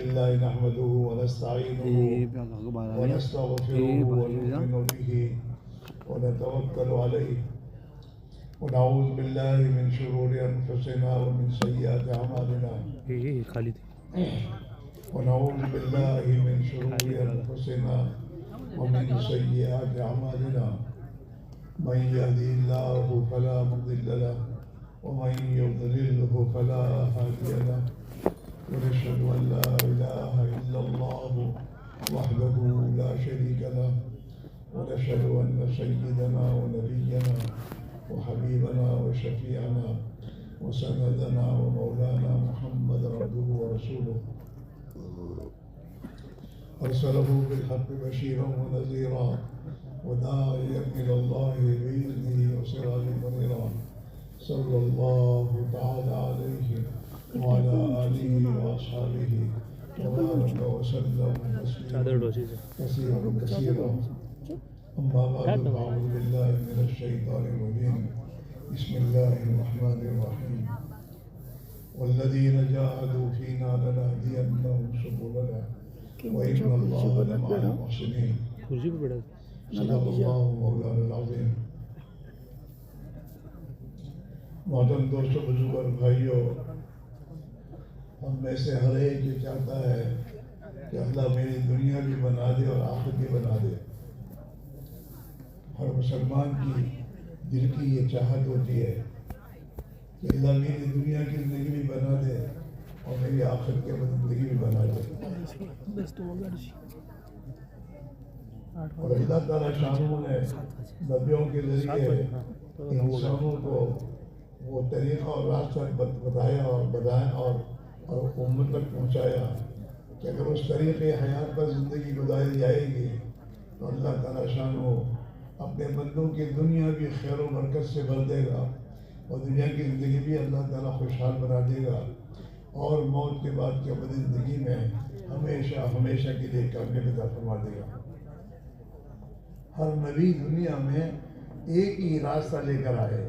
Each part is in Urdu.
لله نحمده ونستعينه ونستغفره ونؤمن به ونتوكل عليه ونعوذ بالله من شرور أنفسنا ومن سيئات أعمالنا ونعوذ بالله من شرور أنفسنا ومن سيئات أعمالنا من يهدي الله فلا مضل له ومن يضلله فلا هادي له ونشهد أن لا إله إلا الله وحده لا شريك له ونشهد أن سيدنا ونبينا وحبيبنا وشفيعنا وسندنا ومولانا محمد عبده ورسوله أرسله بالحق بشيرا ونذيرا وداعيا إلى الله بإذنه وسراجا منيرا صلى الله تعالى عليه وعلى آله وأصحابه وبارك وسلم تسليما كثيرا أما بعد فأعوذ بالله من الشيطان الرجيم بسم الله الرحمن الرحيم والذين جاهدوا فينا لنهدينهم سبلنا وإن الله لمع المحسنين صدق الله مولانا العظيم. محترم دوستو، بزرگ بھائیوں، ہم میں سے ہر ایک یہ چاہتا ہے کہ اللہ میری دنیا بھی بنا دے اور آخرت بھی بنا دے. ہر مسلمان کی دل کی یہ چاہت ہوتی ہے کہ اللہ میری دنیا کی زندگی بھی بنا دے اور میری آخرت کی زندگی بھی بنا دے. اور اللہ تعالیٰ شانوں نے نبیوں کے ذریعے انسانوں کو وہ طریقہ اور راستہ بتایا اور امت تک پہنچایا کہ اگر اس طریقے حیات پر زندگی گزاری جائے گی تو اللہ تعالیٰ شانوں اپنے بندوں کی دنیا بھی خیر و برکت سے بھر دے گا اور دنیا کی زندگی بھی اللہ تعالیٰ خوشحال بنا دے گا اور موت کے بعد کی ابدی زندگی میں ہمیشہ ہمیشہ کے لیے کامیابی عطا فرما دے گا. ہر نبی دنیا میں ایک ہی راستہ لے کر آئے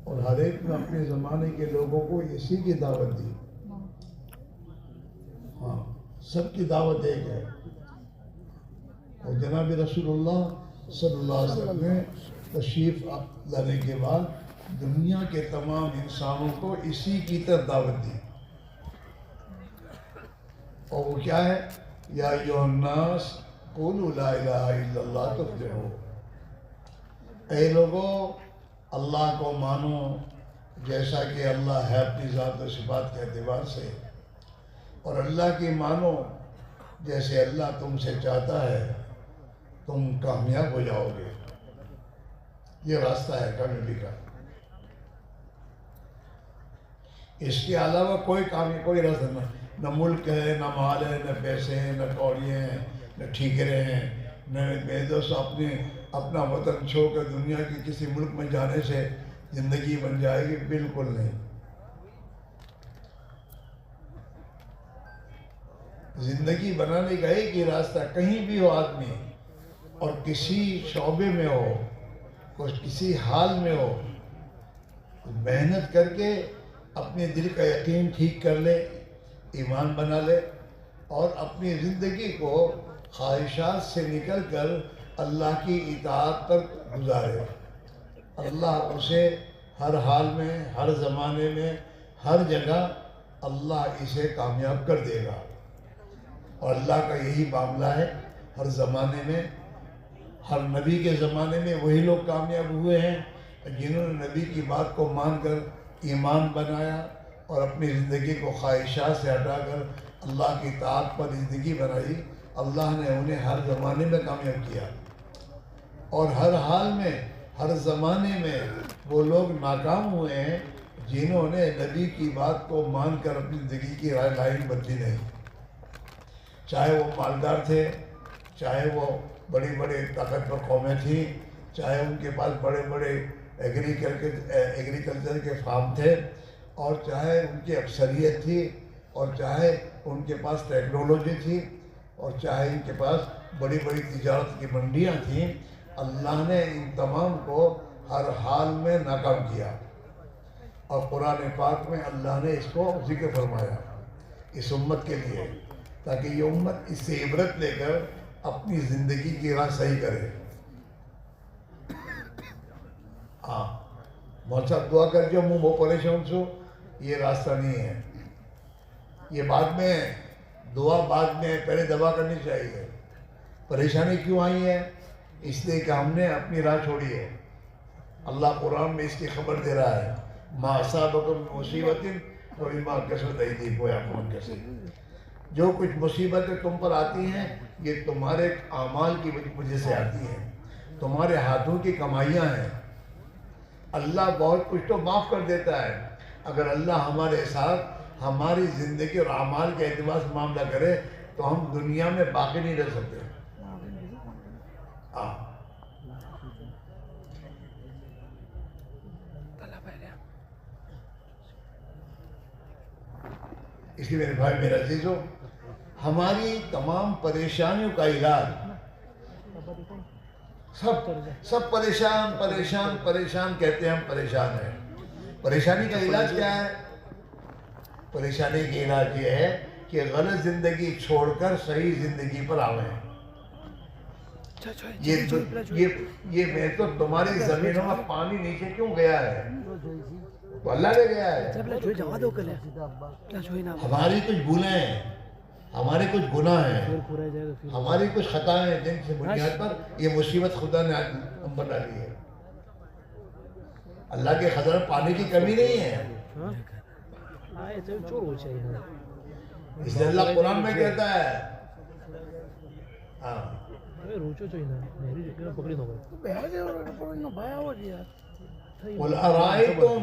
اور ہر ایک نے اپنے زمانے کے لوگوں کو اسی کی دعوت دی. ہاں، سب کی دعوت ایک ہے. اور جناب رسول اللہ صلی اللہ علیہ وسلم نے تشریف لانے کے بعد دنیا کے تمام انسانوں کو اسی کی طرف دعوت دی. اور وہ کیا ہے؟ یا ایھا الناس قولوا لا الہ الا اللہ تفلحوا. اے لوگوں، اللہ کو مانو جیسا کہ اللہ ہے اپنی ذات و صفات کے اعتبار سے، اور اللہ کی مانو جیسے اللہ تم سے چاہتا ہے، تم کامیاب ہو جاؤ گے. یہ راستہ ہے کامیابی کا. اس کے علاوہ کوئی راستہ نہ ملک ہے، نہ مال ہے، نہ پیسے ہیں، نہ کوڑیے ہیں، نہ ٹھیکرے ہیں، نہ دوست اپنا وطن چھوڑ کر دنیا کے کسی ملک میں جانے سے زندگی بن جائے گی. بالکل نہیں. زندگی بنانے کا ایک ہی راستہ، کہیں بھی ہو آدمی اور کسی شعبے میں ہو، کسی حال میں ہو، محنت کر کے اپنے دل کا یقین ٹھیک کر لے، ایمان بنا لے اور اپنی زندگی کو خواہشات سے نکل کر اللہ کی اطاعت پر گزارے. اللہ اسے ہر حال میں، ہر زمانے میں، ہر جگہ اللہ اسے کامیاب کر دے گا. اور اللہ کا یہی معاملہ ہے. ہر زمانے میں، ہر نبی کے زمانے میں وہی لوگ کامیاب ہوئے ہیں جنہوں نے نبی کی بات کو مان کر ایمان بنایا اور اپنی زندگی کو خواہشات سے ہٹا کر اللہ کی اطاعت پر زندگی بنائی. اللہ نے انہیں ہر زمانے میں کامیاب کیا. اور ہر حال میں، ہر زمانے میں وہ لوگ ناکام ہوئے ہیں جنہوں نے نبی کی بات کو مان کر اپنی زندگی کی لائن بدلی نہیں. چاہے وہ مالدار تھے، چاہے وہ بڑی بڑی طاقتور قومیں تھیں، چاہے ان کے پاس بڑے بڑے ایگریکلچر کے فارم تھے، اور چاہے ان کی اکثریت تھی، اور چاہے ان کے پاس ٹیکنالوجی تھی، اور چاہے ان کے پاس بڑی بڑی تجارت کی منڈیاں تھیں. اللہ نے ان تمام کو ہر حال میں ناکام کیا. اور قرآن پاک میں اللہ نے اس کو ذکر فرمایا اس امت کے لیے، تاکہ یہ امت اس سے عبرت لے کر اپنی زندگی کی راہ صحیح کرے۔ ہاں مول صاحب دعا کر جو منہ وہ پریشان چھو، یہ راستہ نہیں ہے۔ یہ بعد میں دعا بعد میں، پہلے دعا کرنی چاہیے۔ پریشانی کیوں آئی ہے؟ اس لیے کہ ہم نے اپنی راہ چھوڑی ہے۔ اللہ قرآن میں اس کی خبر دے رہا ہے، ما اصابکم من مصیبت فبما کسبت ایدیکم ویعفو عن کثیر۔ جو کچھ مصیبتیں تم پر آتی ہیں یہ تمہارے اعمال کی وجہ سے آتی ہیں، تمہارے ہاتھوں کی کمائیاں ہیں۔ اللہ بہت کچھ تو معاف کر دیتا ہے، اگر اللہ ہمارے ساتھ ہماری زندگی اور اعمال کے اعتبار سے معاملہ کرے تو ہم دنیا میں باقی نہیں رہ سکتے۔ اس لیے میرے بھائی میرے عزیزو، ہماری تمام پریشانیوں کا علاج، سب پریشان پریشان پریشان کہتے ہیں، ہم پریشان ہیں۔ پریشانی کا علاج کیا ہے؟ پریشانی کا علاج یہ ہے کہ غلط زندگی چھوڑ کر صحیح زندگی پر آویں۔ یہ میں تو تمہاری زمینوں میں پانی نیچے کیوں گیا ہے؟ تو اللہ نے گیا ہے۔ ہماری کچھ بھولیں ہیں، ہمارے کچھ گناہ ہیں، ہماری کچھ خطائیں ہیں جن سے بنیاد پر یہ مصیبت خدا نے ہم پر ڈالی ہے۔ اللہ کے خزانہ میں پانی کی کمی نہیں ہے، اس لیے اللہ قرآن میں کہتا ہے قُلْ أَرَأَيْتُمْ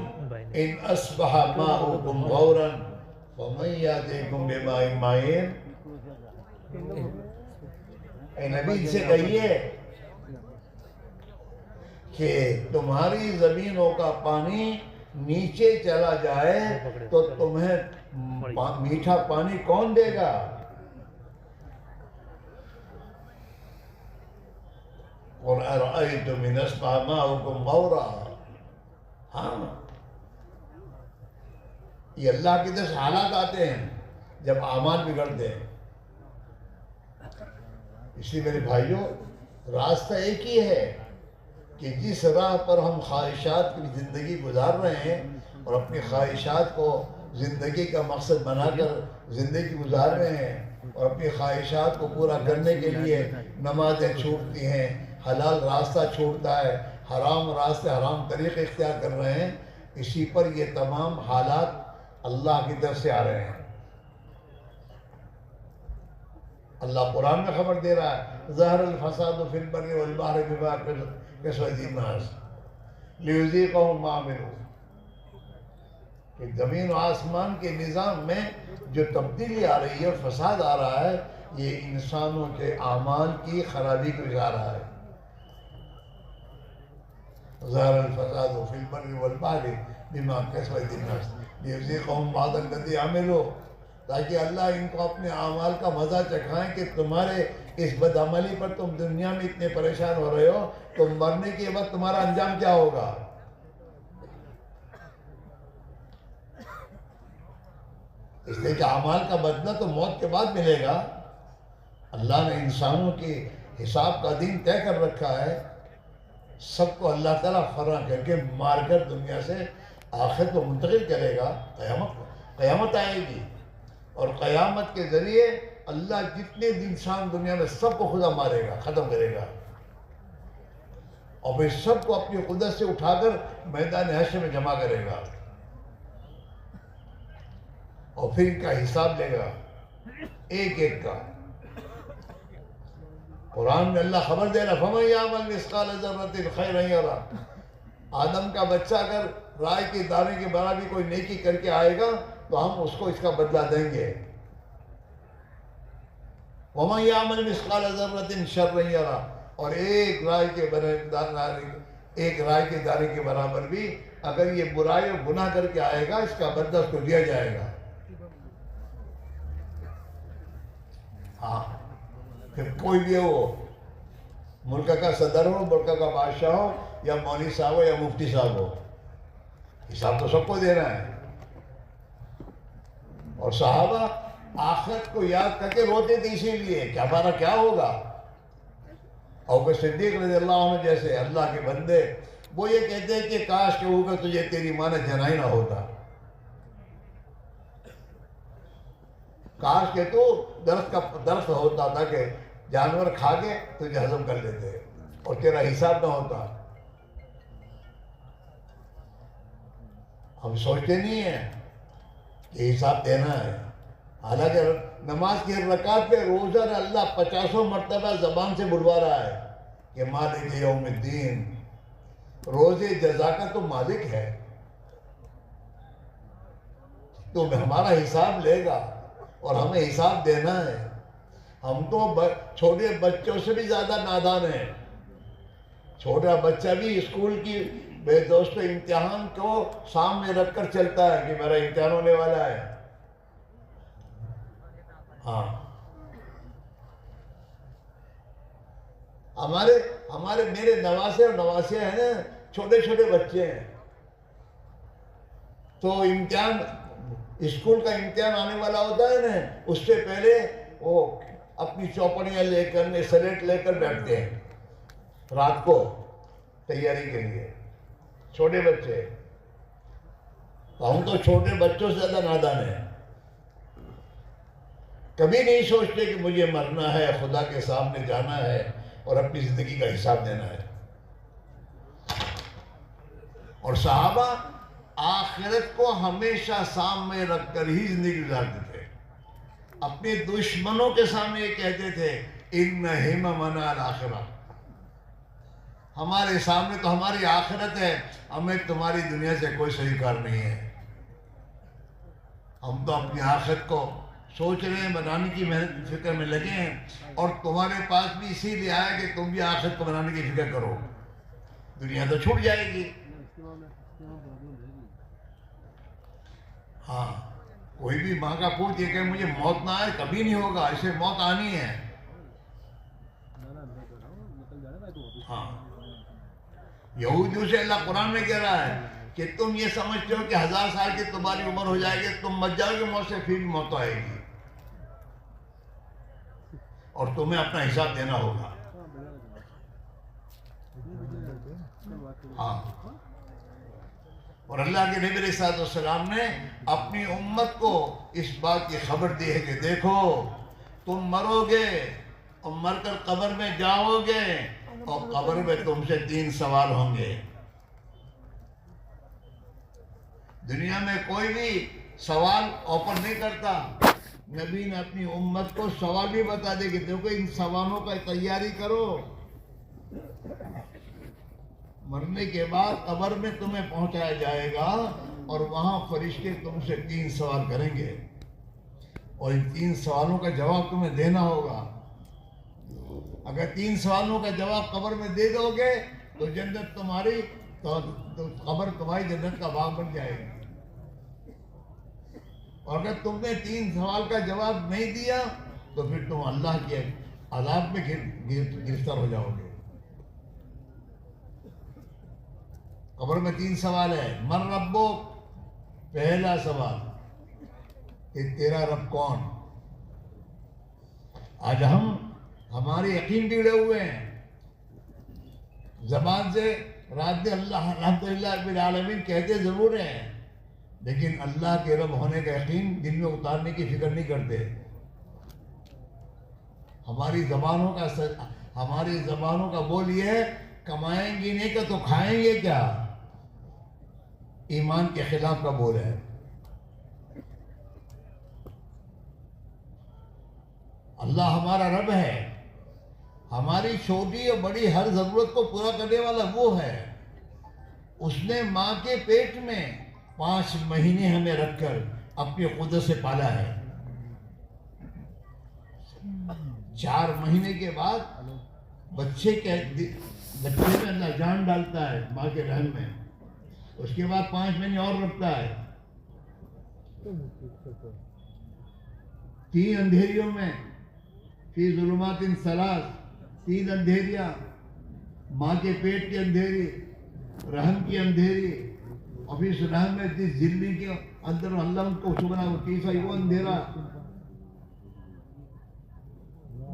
إِنْ أَصْبَحَ مَاؤُكُمْ غَوْرًا فَمَنْ يَأْتِيكُمْ بِمَاءٍ مَّعِينٍ۔ اے نبی سے کہیے کہ تمہاری زمینوں کا پانی نیچے چلا جائے تو تمہیں میٹھا پانی کون دے گا؟ قُلْ أَرَأَيْتُمْ إِنْ أَصْبَحَ مَاؤُكُمْ غَوْرًا۔ ہاں یہ اللہ کی طرف سے حالات آتے ہیں جب اعمال بگڑتے ہیں۔ اس لیے میرے بھائیوں، راستہ ایک ہی ہے کہ جس راہ پر ہم خواہشات کی زندگی گزار رہے ہیں اور اپنی خواہشات کو زندگی کا مقصد بنا کر زندگی گزار رہے ہیں اور اپنی خواہشات کو پورا کرنے کے لیے نمازیں چھوٹتی ہیں، حلال راستہ چھوڑتا ہے، حرام راستے حرام طریقے اختیار کر رہے ہیں، اسی پر یہ تمام حالات اللہ کی طرف سے آ رہے ہیں۔ اللہ قرآن میں خبر دے رہا ہے، ظہر الفساد فی البر والبحر بما کسبت ایدی الناس لیذیقہم ما عملوا۔ کہ زمین و آسمان کے نظام میں جو تبدیلی آ رہی ہے اور فساد آ رہا ہے، یہ انسانوں کے اعمال کی خرابی کو جا رہا ہے۔ ظہر الفساد فی البر والبحر بما کسبت ایدی الناس لیذیقہم بعض الذی عملوا، تاکہ اللہ ان کو اپنے اعمال کا مزہ چکھائیں کہ تمہارے اس بدعملی پر تم دنیا میں اتنے پریشان ہو رہے ہو، تم مرنے کے بعد تمہارا انجام کیا ہوگا؟ اس لیے کہ اعمال کا بدلہ تو موت کے بعد ملے گا۔ اللہ نے انسانوں کے حساب کا دن طے کر رکھا ہے، سب کو اللہ تعالیٰ فرا کر کے مار کر دنیا سے آخرت کو منتقل کرے گا۔ قیامت آئے گی اور قیامت کے ذریعے اللہ جتنے انسان دنیا میں سب کو خدا مارے گا، ختم کرے گا، اور پھر سب کو اپنی قدرت سے اٹھا کر میدان حشر میں جمع کرے گا اور پھر ان کا حساب لے گا ایک ایک کا۔ قرآن میں اللہ خبر دے رہا، فَمَنْ يَعْمَلْ مِثْقَالَ ذَرَّةٍ خَيْرًا يَرَهُ۔ آدم کا بچہ اگر رائے کے دانے کے برابر کوئی نیکی کر کے آئے گا تو ہم اس کو اس کا بدلہ دیں گے۔ وَمَنْ يَعْمَلْ مِثْقَالَ ذَرَّةٍ شَرًّا يَرَهُ۔ اور ایک رائے کے دانے کے برابر بھی اگر یہ برائی اور گناہ کر کے آئے گا، اس کا بدلہ اس کو دیا جائے گا۔ ہاں پھر کوئی بھی ہو، ملک کا صدر ہو، ملک کا بادشاہ ہو، یا مولوی صاحب ہو یا مفتی صاحب ہو، حساب تو سب کو دینا ہے۔ اور صحابہ آخرت کو یاد کر کے روتے تھے اسی لیے کہ ہمارا کیا ہوگا. ابو بکر صدیق رضی اللہ عنہ جیسے اللہ کے بندے وہ یہ کہتے ہیں کہ کاش کہ ہوگا تجھے تیری ماں نے جنا ہی نہ ہوتا. کاش کہ تو درخت ہوتا تھا کہ جانور کھا کے تجھے ہضم کر لیتے اور تیرا حساب نہ ہوتا. ہم سوچتے نہیں ہیں کہ حساب دینا ہے. حالانکہ نماز کی رکعت پہ روزہ اللہ 50 مرتبہ زبان سے بلوا رہا ہے کہ مالک یوم الدین. روزے جزا کا تو مالک ہے، تو ہمارا حساب لے گا اور ہمیں حساب دینا ہے. ہم تو چھوٹے بچوں سے بھی زیادہ نادان ہیں. چھوٹا بچہ بھی اسکول کی بے دوستو امتحان کو سامنے رکھ کر چلتا ہے کہ میرا امتحان ہونے والا ہے. ہاں میرے نواسے اور نواسیاں ہیں نا، چھوٹے چھوٹے بچے ہیں. تو امتحان اسکول کا امتحان آنے والا ہوتا ہے نا، اس سے پہلے وہ اپنی چوپڑیاں لے کر سلیٹ لے کر بیٹھتے ہیں رات کو تیاری کے لیے. چھوٹے بچے. ہم تو چھوٹے بچوں سے زیادہ نادان ہیں. کبھی نہیں سوچتے کہ مجھے مرنا ہے، خدا کے سامنے جانا ہے اور اپنی زندگی کا حساب دینا ہے. اور صحابہ آخرت کو ہمیشہ سامنے رکھ کر ہی زندگی گزارتے تھے. اپنے دشمنوں کے سامنے یہ کہتے تھے ان ہممنا الآخرہ، ہمارے سامنے تو ہماری آخرت ہے، ہمیں تمہاری دنیا سے کوئی صحیح کار نہیں ہے. ہم تو اپنی آخرت کو سوچ رہے ہیں، بنانے کی محنت فکر میں لگے ہیں، اور تمہارے پاس بھی اسی لیے آیا کہ تم بھی آخرت کو بنانے کی فکر کرو. دنیا تو چھوٹ جائے گی. ہاں کوئی بھی ماں کا پوچھ یہ کہ مجھے موت نہ آئے، کبھی نہیں ہوگا. اسے موت آنی ہے. ہاں یہودیوں سے اللہ قرآن میں کہہ رہا ہے کہ تم یہ سمجھتے ہو کہ 1000 سال کی تمہاری عمر ہو جائے گی، تم مر جاؤ گے موت سے، پھر بھی موت آئے گی اور تمہیں اپنا حساب دینا ہوگا. ہاں اور اللہ کے نبی علیہ السلام نے اپنی امت کو اس بات کی خبر دی ہے کہ دیکھو تم مرو گے اور مر کر قبر میں جاؤ گے اور قبر میں تم سے 3 سوال ہوں گے. دنیا میں کوئی بھی سوال آفر نہیں کرتا. نبی نے اپنی امت کو سوال بھی بتا دے کہ دیکھو ان سوالوں کا تیاری کرو. مرنے کے بعد قبر میں تمہیں پہنچایا جائے گا اور وہاں فرشتے تم سے 3 سوال کریں گے اور ان 3 سوالوں کا جواب تمہیں دینا ہوگا. اگر 3 سوالوں کا جواب قبر میں دے دو گے تو جنت تمہاری، تو قبر تمہاری جنت کا باغ بن جائے گی. اور اگر تم نے 3 سوال کا جواب نہیں دیا تو پھر تم اللہ کے عذاب میں گرفتار ہو جاؤ گے. قبر میں 3 سوال ہے. من ربک، پہلا سوال کہ تیرا رب کون. آج ہمارے یقین بگڑے ہوئے ہیں. زبان سے رات دن اللہ الحمدللہ رب العالمین کہتے ضرور ہیں، لیکن اللہ کے رب ہونے کا یقین دل میں اتارنے کی فکر نہیں کرتے. ہماری زبانوں کا بول یہ ہے کمائیں گے نہیں کہ تو کھائیں گے کیا. ایمان کے خلاف کا بول ہے. اللہ ہمارا رب ہے، ہماری چھوٹی اور بڑی ہر ضرورت کو پورا کرنے والا وہ ہے. اس نے ماں کے پیٹ میں 5 مہینے ہمیں رکھ کر اپنی قدرت سے پالا ہے. 4 مہینے کے بعد بچے میں اللہ جان ڈالتا ہے ماں کے رحم میں. اس کے بعد 5 مہینے اور رکھتا ہے. 3 اندھیریوں میں، فی ظلمات 3 اندھیریاں، ماں کے پیٹ کی اندھیری، رحم کی اندھیری، اور پھر اس رحم میں جس جلدی کے اندر اللہ ان کو چھپنا وہ تیسرا وہ اندھیرا.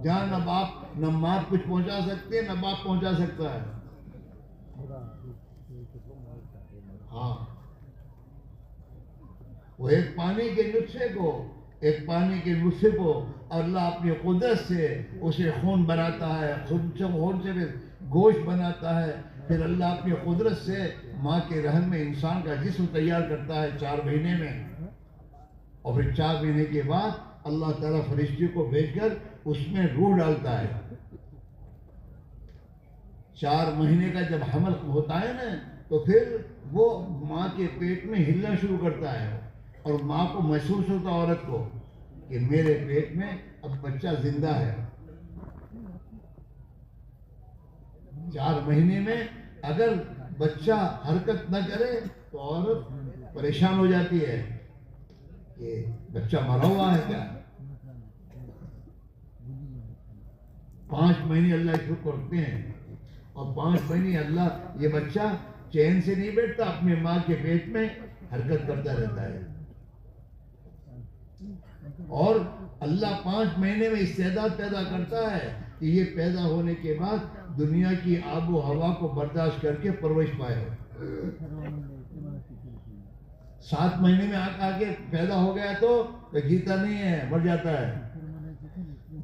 جہاں نہ ماں کچھ پہنچا سکتے نہ باپ پہنچا سکتا ہے. ہاں وہ ایک پانی کے نسخے کو اللہ اپنی قدرت سے اسے خون بناتا ہے، خون سے گوشت بناتا ہے، پھر اللہ اپنی قدرت سے ماں کے رحم میں انسان کا جسم تیار کرتا ہے 4 مہینے میں، اور پھر 4 مہینے کے بعد اللہ تعالیٰ فرشتے کو بھیج کر اس میں روح ڈالتا ہے. 4 مہینے کا جب حمل ہوتا ہے نا تو پھر وہ ماں کے پیٹ میں ہلنا شروع کرتا ہے، اور ماں کو محسوس ہوتا ہے عورت کو کہ میرے پیٹ میں اب بچہ زندہ ہے. 4 مہینے میں اگر بچہ حرکت نہ کرے تو عورت پریشان ہو جاتی ہے کہ بچہ مرا ہوا ہے کیا. 5 مہینے اللہ اس کو رکھتے ہیں، اور 5 مہینے اللہ یہ بچہ چین سے نہیں بیٹھتا، اپنے ماں کے پیٹ میں حرکت کرتا رہتا ہے. اور اللہ 5 مہینے میں استعداد پیدا کرتا ہے کہ یہ پیدا ہونے کے بعد دنیا کی آب و ہوا کو برداشت کر کے پرورش پائے. 7 مہینے میں آگے پیدا ہو گیا تو جیتا نہیں ہے، مر جاتا ہے.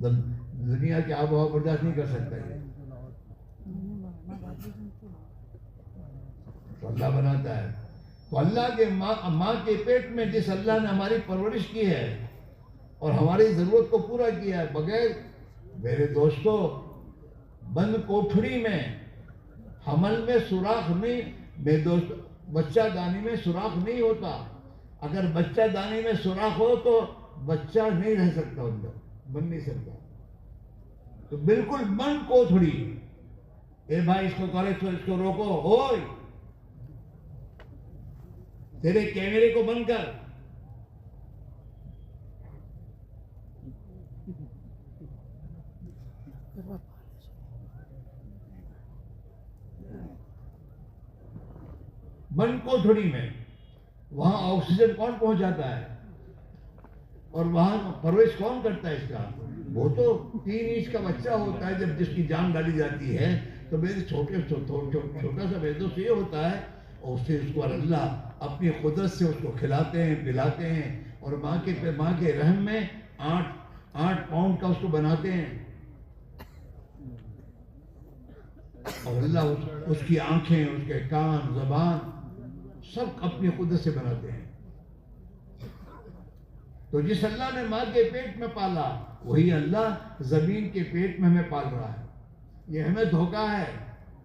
دنیا کی آب و ہوا برداشت نہیں کر سکتا ہے. تو اللہ بناتا ہے. تو اللہ کے ماں کے پیٹ میں جس اللہ نے ہماری پرورش کی ہے اور ہماری ضرورت کو پورا کیا ہے، بغیر میرے دوستو بند کوٹھڑی میں حمل میں سوراخ نہیں، میرے دوست بچہ دانی میں سوراخ نہیں ہوتا. اگر بچہ دانی میں سوراخ ہو تو بچہ نہیں رہ سکتا، اندر بن نہیں سکتا. تو بالکل بند کوٹھڑی. اے بھائی اس کو کرے تو اس کو روکو، اوئے تیرے کیمرے کو بند کر. بند کوٹھڑی میں وہاں آکسیجن کون پہنچاتا ہے اور وہاں پرورش کون کرتا ہے اس کا؟ وہ تو 3 انچ کا بچہ ہوتا ہے جب جس کی جان ڈالی جاتی ہے تو میرے چھوٹا سا میرے دوست یہ ہوتا ہے، اور اس سے اس کو اللہ اپنی قدرت سے اس کو کھلاتے ہیں پلاتے ہیں، اور ماں کے رحم میں 8 پاؤنڈ کا اس کو بناتے ہیں، اور اللہ اس کی آنکھیں، اس کے کان، زبان سب اپنی قدرت سے بناتے ہیں. تو جس اللہ نے ماں کے پیٹ میں پالا وہی اللہ زمین کے پیٹ میں ہمیں پال رہا ہے. یہ ہمیں دھوکہ ہے.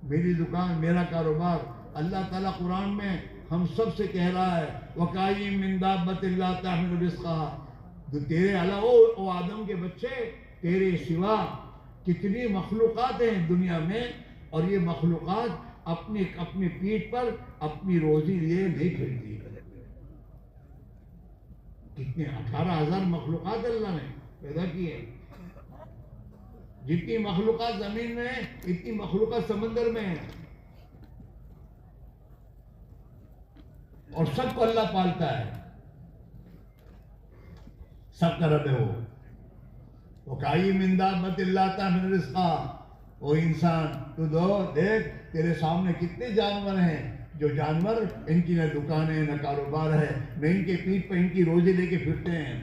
میری دکان، میرا کاروبار. اللہ تعالیٰ قرآن میں ہم سب سے کہہ رہا ہے وَقَائِم مِّن دَابَّةٍ لَا تَحْمِلُ رِزْقَهَا. تو تیرے علاوہ او آدم کے بچے، تیرے سوا کتنی مخلوقات ہیں دنیا میں، اور یہ مخلوقات اپنی پیٹھ پر اپنی روزی لیے نہیں پھرتی. کتنے 18,000 مخلوقات اللہ نے پیدا کی ہے. جتنی مخلوقات زمین میں ہیں اتنی مخلوقات سمندر میں ہیں، اور سب کو اللہ پالتا ہے. سب کا رب ہے وہ. وَقَائِم مِّن دَابَّةٍ لَا تَحْمِلُ رِزْقَهَا. وہ انسان تو دیکھ تیرے سامنے کتنے جانور ہیں، جو جانور ان کی نہ دکانیں نہ کاروبار ہے، نہ ان کے پیٹھ پہ ان کی روزی لے کے پھرتے ہیں.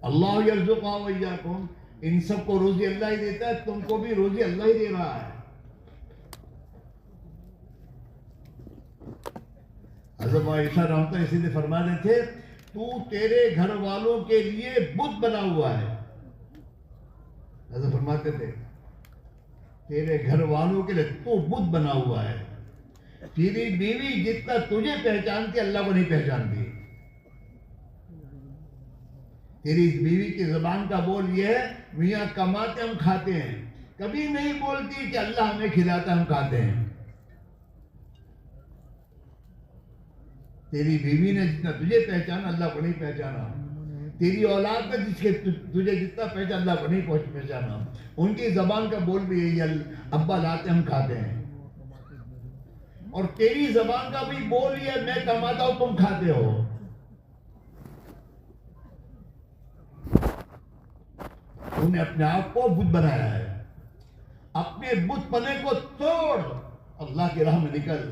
اللہ یرزقها وإیاکم. ان سب کو روزی اللہ ہی دیتا ہے، تم کو بھی روزی اللہ ہی دے رہا ہے. حضرت عائشہ رحمۃ اللہ اسی لیے فرما رہے تھے تو تیرے گھر والوں کے لیے بت بنا ہوا ہے. حضرت فرماتے تھے تیرے گھر والوں کے لیے تو بت بنا ہوا ہے. تیری بیوی جتنا تجھے پہچانتی اللہ کو نہیں پہچانتی. تیری بیوی کی زبان کا بول یہ ہے میاں کماتے ہم کھاتے ہیں، کبھی نہیں بولتی کہ اللہ ہمیں کھلاتا ہم کھاتے ہیں. تیری بیوی نے جتنا تجھے پہچانا اللہ کو نہیں پہچانا. تیری اولاد میں تجھے جتنا پہچانا اللہ کو نہیں پہچانا. ان کی زبان کا بول بھی یہی ابا لاتے ہم کھاتے ہیں، اور تیری زبان کا بھی بول یہ ہے میں کماتا ہوں تم کھاتے ہو. نے اپنے آپ کو بت بنایا ہے. اپنے بت پنے کو توڑ, اللہ کی راہ میں نکل,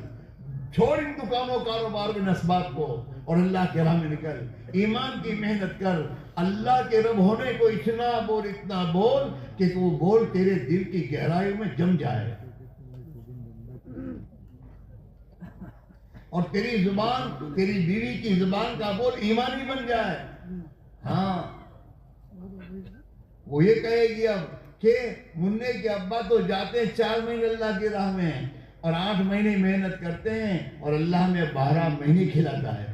چھوڑ ان دکانوں کاروبار کے نسبات کو اور اللہ کی راہ میں نکل. ایمان کی محنت کر, اللہ کے رب ہونے کو اتنا بول کہ وہ بول تیرے دل کی گہرائی میں جم جائے, اور تیری زبان, تیری بیوی کی زبان کا بول ایمانی بن جائے. ہاں, وہ یہ کہے گی اب کہ منّے کے ابا تو جاتے ہیں 4 مہینے اللہ کی راہ میں اور 8 مہینے محنت کرتے ہیں اور اللہ میں 12 مہینے کھلاتا ہے.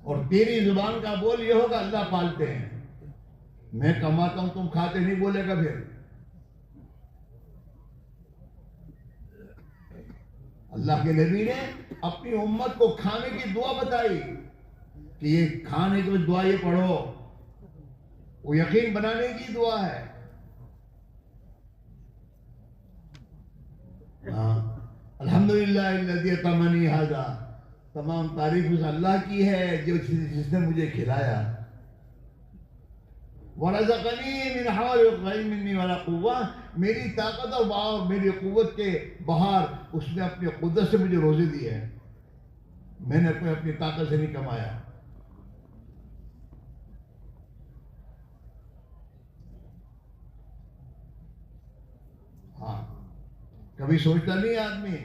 اور تیری زبان کا بول یہ ہوگا اللہ پالتے ہیں, میں کماتا ہوں تم کھاتے نہیں, بولے گا پھر. اللہ کے نبی نے اپنی امت کو کھانے کی دعا بتائی کہ یہ کھانے کی دعا یہ پڑھو, وہ یقین بنانے کی دعا ہے. الحمدللہ الذی اطعمنی ھذا, تمام تعریف اس اللہ کی ہے جس نے مجھے کھلایا. وَرَزَقَنِي مِنْ حَوَالِ الْغَيْمِ مِنِّي وَلَا قُوَّةٍ, میری طاقت اور میری قوت کے بہار اس نے اپنی قدرت سے مجھے روزی دی ہے, میں نے اپنی طاقت سے نہیں کمایا. ہاں, کبھی سوچتا نہیں آدمی,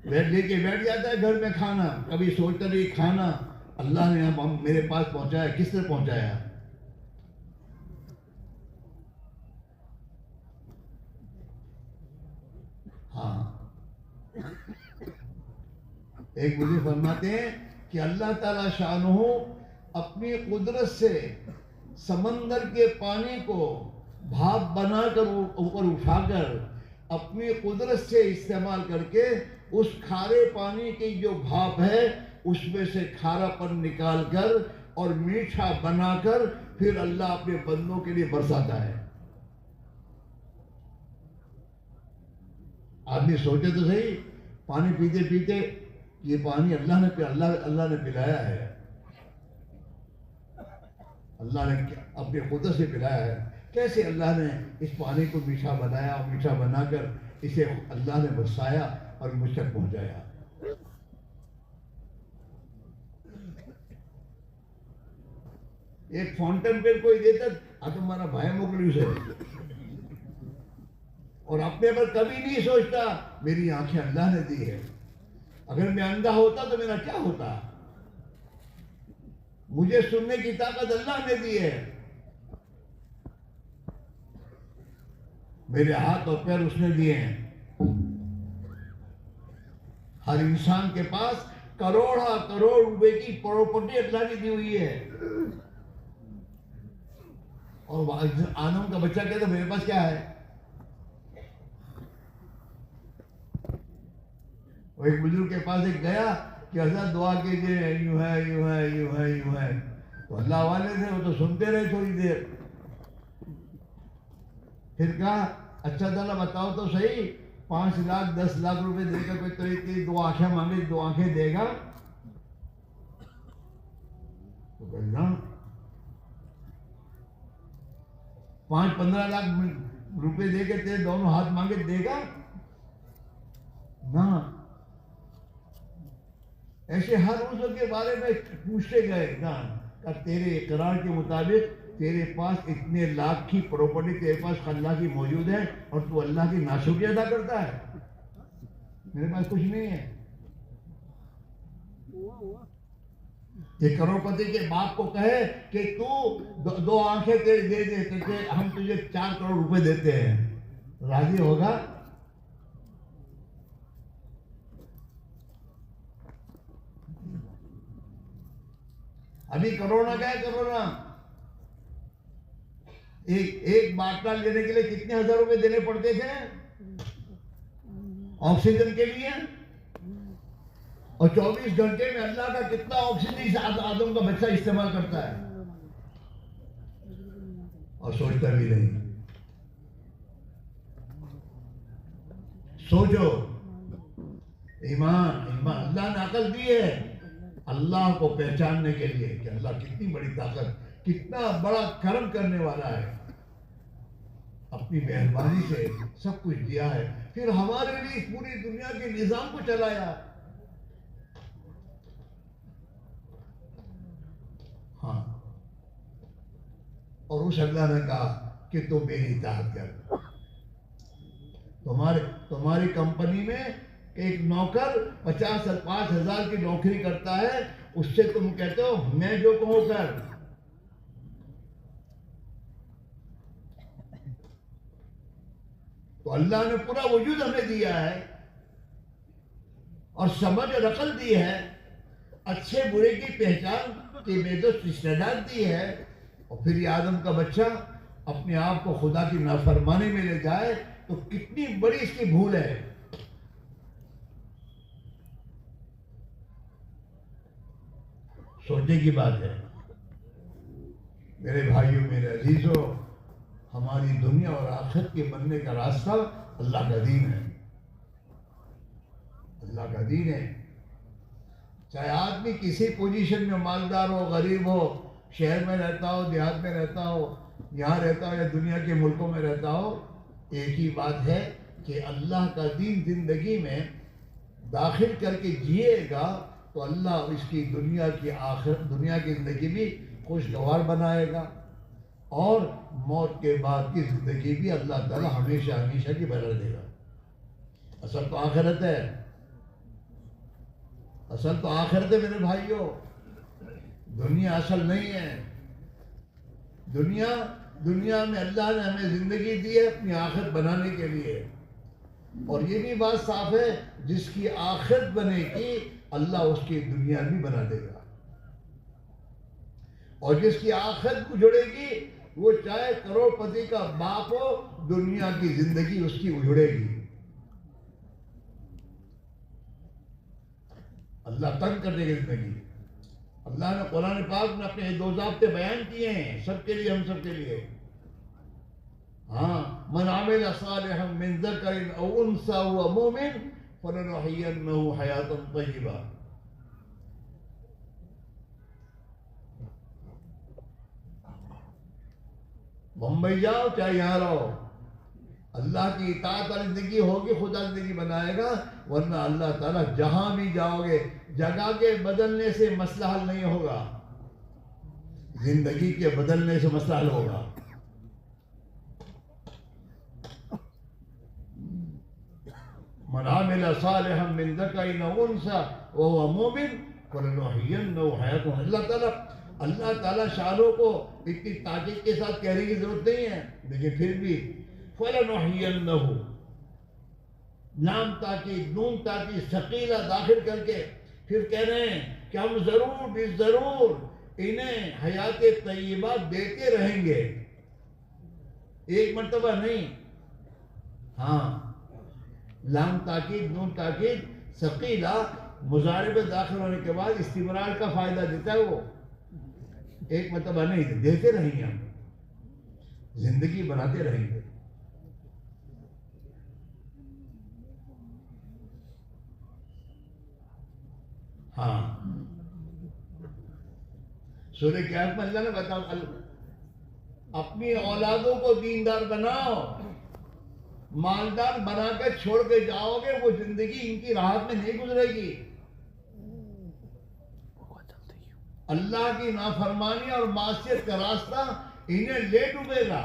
لے کے بیٹھ جاتا ہے گھر میں کھانا, کبھی سوچتا نہیں کھانا اللہ نے میرے پاس پہنچایا, کس نے پہنچایا. ہاں, ایک مجھے فرماتے ہیں کہ اللہ تعالیٰ شانہ اپنی قدرت سے سمندر کے پانی کو بھاپ بنا کر اوپر اٹھا کر اپنی قدرت سے استعمال کر کے اس کھارے پانی کی جو بھاپ ہے اس میں سے کھارا پن نکال کر اور میٹھا بنا کر پھر اللہ اپنے بندوں کے لیے برساتا ہے. آدمی سوچے تو صحیح, پانی پیتے پیتے یہ پانی اللہ نے پلایا ہے, اللہ نے اپنے قدرت سے پلایا ہے. کیسے اللہ نے اس پانی کو میٹھا بنایا اور میٹھا بنا کر اسے اللہ نے برسایا اور مجھ تک پہنچایا. ایک فاؤنٹن پہ کوئی دیتا تمہارا بھائی مخلص ہے, اور اپنے پر کبھی نہیں سوچتا میری آنکھیں اللہ نے دی ہے, اگر میں اندھا ہوتا تو میرا کیا ہوتا, مجھے سننے کی طاقت اللہ نے دی ہے, میرے ہاتھ اور پیر اس نے دیے ہیں. ہر انسان کے پاس کروڑ روپے کی پراپرٹی اللہ کی دی ہوئی ہے, اور آدم کا بچہ کہتا میرے پاس کیا ہے. وہ ایک بزرگ کے پاس ایک گیا کہ حضرت دعا کیجئے, یوں ہے یوں ہے یوں ہے یوں ہے, تو اللہ والے تھے وہ تو سنتے رہے تھوڑی دیر, پھر کہا اچھا تعالیٰ بتاؤ تو صحیح 5 لاکھ 10 لاکھ روپے دے کر کوئی طریقے 2 آنکھیں مانگے 2 آنکھیں دے گا, تو کہنا 5-15 لاکھ روپے دے کے تیرے دونوں ہاتھ مانگے دے گا نہ. ایسے ہر عضو کے بارے میں پوچھتے گئے نا, کہ تیرے اقرار کے مطابق تیرے پاس اتنے لاکھ کی پراپرٹی تیرے پاس اللہ کی موجود ہے اور تو اللہ کی ناشکری ادا کرتا ہے, میرے پاس کچھ نہیں ہے. ایک کروڑپتی کے باپ کو کہے کہ تو 2 آنکھیں تیرے دے دے, کہ ہم تجھے 4 کروڑ روپے دیتے ہیں, راضی ہوگا؟ ابھی کرونا کیا ہے, کرونا ایک باٹلا لینے کے لیے کتنے ہزار روپے دینے پڑتے تھے آکسیجن کے لیے, اور 24 گھنٹے میں اللہ کا کتنا آکسیجن آدم کا بچہ استعمال کرتا ہے, اور سوچتا بھی نہیں. سوچو ایمان ایمان اللہ نے عقل دی ہے اللہ کو پہچاننے کے لیے کہ اللہ کتنی بڑی طاقت، کتنا بڑا کرم کرنے والا ہے، اپنی مہربانی سے سب کچھ دیا ہے، پھر ہمارے لیے اس پوری دنیا کے نظام کو چلایا۔ ہاں، اور اس اللہ نے کہا کہ تم میری اطاعت کر۔ تمہاری کمپنی میں ایک نوکر 5,000 کی نوکری کرتا ہے، اس سے تم کہتے ہو میں جو کہوں کر۔ تو اللہ نے پورا وجود ہمیں دیا ہے اور سمجھ اور عقل دی ہے، اچھے برے کی پہچان کی بےدست استعداد دی ہے، اور پھر یہ آدم کا بچہ اپنے آپ کو خدا کی نافرمانی میں لے جائے تو کتنی بڑی اس کی بھول ہے۔ سوچنے کی بات ہے میرے بھائیوں، میرے عزیزوں، ہماری دنیا اور آخرت کے بننے کا راستہ اللہ کا دین ہے، اللہ کا دین ہے۔ چاہے آدمی کسی پوزیشن میں مالدار ہو، غریب ہو، شہر میں رہتا ہو، دیہات میں رہتا ہو، یہاں رہتا ہو یا دنیا کے ملکوں میں رہتا ہو، ایک ہی بات ہے کہ اللہ کا دین زندگی میں داخل کر کے جیے گا تو اللہ اس کی دنیا کی زندگی بھی خوشگوار بنائے گا، اور موت کے بعد کی زندگی بھی اللہ تعالیٰ ہمیشہ ہمیشہ کی بنا دے گا۔ اصل تو آخرت ہے، اصل تو آخرت ہے میرے بھائیوں، دنیا اصل نہیں ہے۔ دنیا میں اللہ نے ہمیں زندگی دی ہے اپنی آخرت بنانے کے لیے، اور یہ بھی بات صاف ہے جس کی آخرت بنے گی اللہ اس کی دنیا بھی بنا دے گا، اور جس کی آخرت اجڑے گی وہ چاہے کروڑ پتی کا باپ ہو، دنیا کی زندگی اس کی اجڑے گی۔ اللہ تنگ کرنے کی زندگی، اللہ نے قرآن پاک میں اپنے دو ضابطے بیان کیے ہیں سب کے لیے، ہم سب کے لیے۔ ہاں، من عمل صالحا من ذکر او انثى وهو مؤمن فلنحيينه حیاتا طیبہ۔ بمبئی جاؤ چاہے یہاں رہو، اللہ کی اطاعت والی زندگی ہوگی، خدا زندگی بنائے گا، ورنہ اللہ تعالیٰ جہاں بھی جاؤ گے جگہ کے بدلنے سے مسئلہ حل نہیں ہوگا، زندگی کے بدلنے سے مسئلہ حل ہوگا۔ من عمل صالحا من ذکر او انثى وهو مؤمن فلنحيينه حیاتا۔ اللہ تعالیٰ شانوں کو اتنی تاکید کے ساتھ کہنے کی ضرورت نہیں ہے، لیکن پھر بھی فَلَنُحْيِيَنَّهُ، لام تاکید، نون تاکید، ثقیلہ داخل کر کے پھر کہہ رہے ہیں کہ ہم ضرور بھی ضرور انہیں حیات طیبہ دیتے رہیں گے، ایک مرتبہ نہیں۔ ہاں، لام تاکید، نون تاکید، ثقیلہ مضارع میں داخل ہونے کے بعد استمرار کا فائدہ دیتا ہے، وہ ایک مرتبہ نہیں، دیتے رہیں گے، ہم زندگی بناتے رہیں گے۔ ہاں، سورہ کہف میں اللہ نے بتایا اپنی اولادوں کو دیندار بناؤ، مالدار بنا کے چھوڑ کے جاؤ گے، وہ زندگی ان کی راحت میں نہیں گزرے گی، اللہ کی نافرمانی اور معصیت کا راستہ انہیں لے ڈوبے گا۔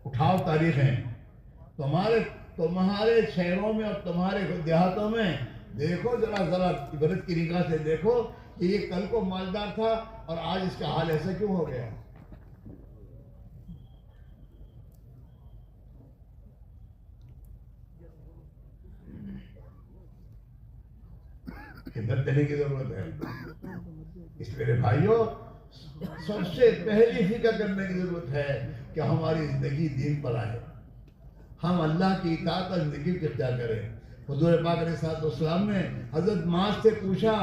اٹھاؤ تاریخیں، تمہارے شہروں میں اور تمہارے دیہاتوں میں دیکھو، ذرا عبرت کی نگاہ سے دیکھو کہ یہ کل کو مالدار تھا اور آج اس کا حال ایسا کیوں ہو گیا۔ عبرت دینے کی ضرورت ہے۔ اس میرے بھائیوں، سب سے پہلی فکر کرنے کی ضرورت ہے کہ ہماری زندگی دین پر آئے، ہم اللہ کی اطاعت اور زندگی کو اختیار کریں۔ حضور پاک علیہ السلام نے حضرت معاذ سے پوچھا،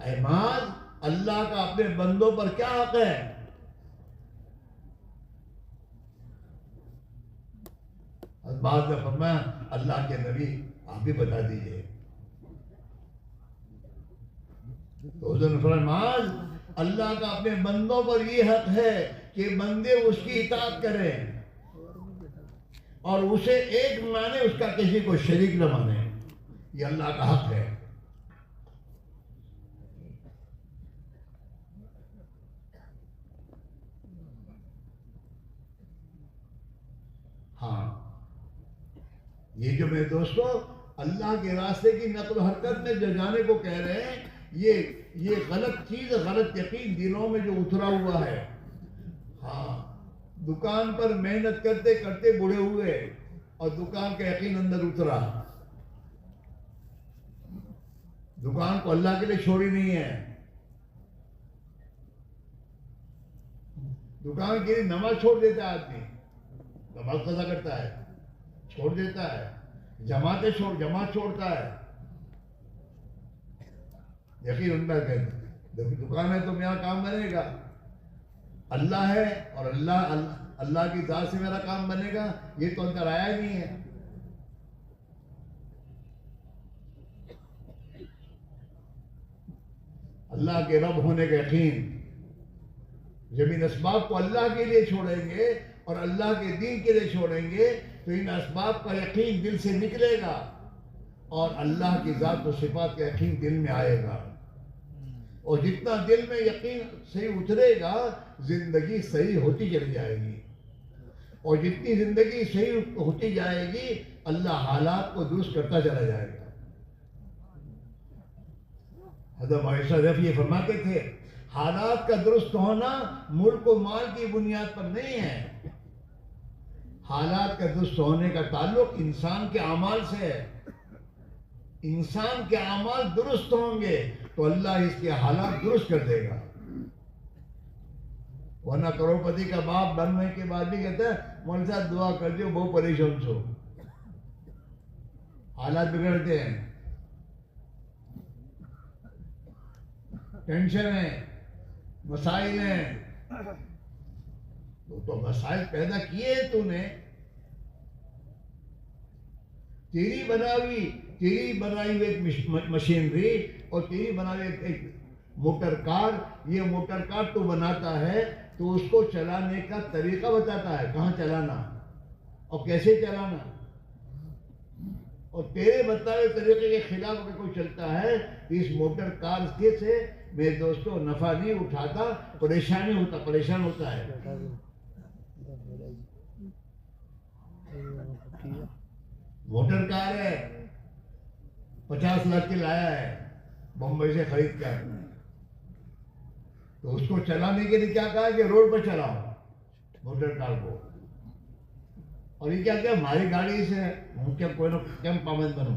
اے معاذ، اللہ کا اپنے بندوں پر کیا حق ہے؟ بعد میں فرمایا اللہ کے نبی آپ بھی بتا دیجئے. تو حضور نے فرمایا معاذ اللہ کا اپنے بندوں پر یہ حق ہے کہ بندے اس کی اطاعت کریں اور اسے ایک مانے، اس کا کسی کو شریک نہ مانے. یہ اللہ کا حق ہے. ہاں یہ جو میرے دوستو اللہ کے راستے کی نقل و حرکت میں جو جانے کو کہہ رہے ہیں، یہ غلط چیز، غلط یقین دلوں میں جو اترا ہوا ہے. ہاں دکان پر محنت کرتے کرتے بوڑھے ہوئے اور دکان کا یقین اندر اترا. دکان کو اللہ کے لیے چھوڑی نہیں ہے. دکان کے لیے نماز چھوڑ دیتا ہے آدمی، نماز قضا کرتا ہے، چھوڑ دیتا ہے، جماعت چھوڑتا ہے. یقین اندر دیکھیں دکان ہے تو میرا کام بنے گا، اللہ ہے اور اللہ کی ذات سے میرا کام بنے گا، یہ تو اندر آیا ہی نہیں ہے. اللہ کے رب ہونے کا یقین. جب ان اسباب کو اللہ کے لیے چھوڑیں گے اور اللہ کے دین کے لیے چھوڑیں گے تو ان اسباب کا یقین دل سے نکلے گا اور اللہ کی ذات و صفات کا یقین دل میں آئے گا. اور جتنا دل میں یقین صحیح اترے گا زندگی صحیح ہوتی چلی جائے گی. اور جتنی زندگی صحیح ہوتی جائے گی اللہ حالات کو درست کرتا چلا جائے گا. حضرت عائشہ رضی یہ فرماتے تھے حالات کا درست ہونا ملک و مال کی بنیاد پر نہیں ہے. حالات کا درست ہونے کا تعلق انسان کے اعمال سے ہے. انسان کے اعمال درست ہوں گے تو اللہ اس کے حالات درست کر دے گا. ورنہ کروڑپتی کا باپ بننے کے بعد بھی کہتا ہے مول صاحب دعا کر دیو بہت پریشان چھو. حالات بگڑتے ہیں، ٹینشن ہے، مسائل ہیں. تو مسائل پیدا کیے تو نے، تیری بنائی ہوئی ایک مشینری اور تیری بنائی ایک موٹر کار. یہ موٹر کار تو بناتا ہے تو اس کو چلانے کا طریقہ بتاتا ہے، کہاں چلانا اور کیسے چلانا. اور تیرے بتائے طریقے کے خلاف اگر کوئی چلتا ہے اس موٹر کار سے میرے دوستو نفع نہیں اٹھاتا، پریشان ہوتا ہے. موٹر کار ہے 50 لاکھ کی لایا ہے بمبئی سے خرید کر، تو اس کو چلانے کے لیے کیا کہا کہ روڈ پر چلاؤ موٹر کار کو. اور یہ کیا ہماری گاڑی سے ہوں کیا کوئی نہ کیم پابند بنو،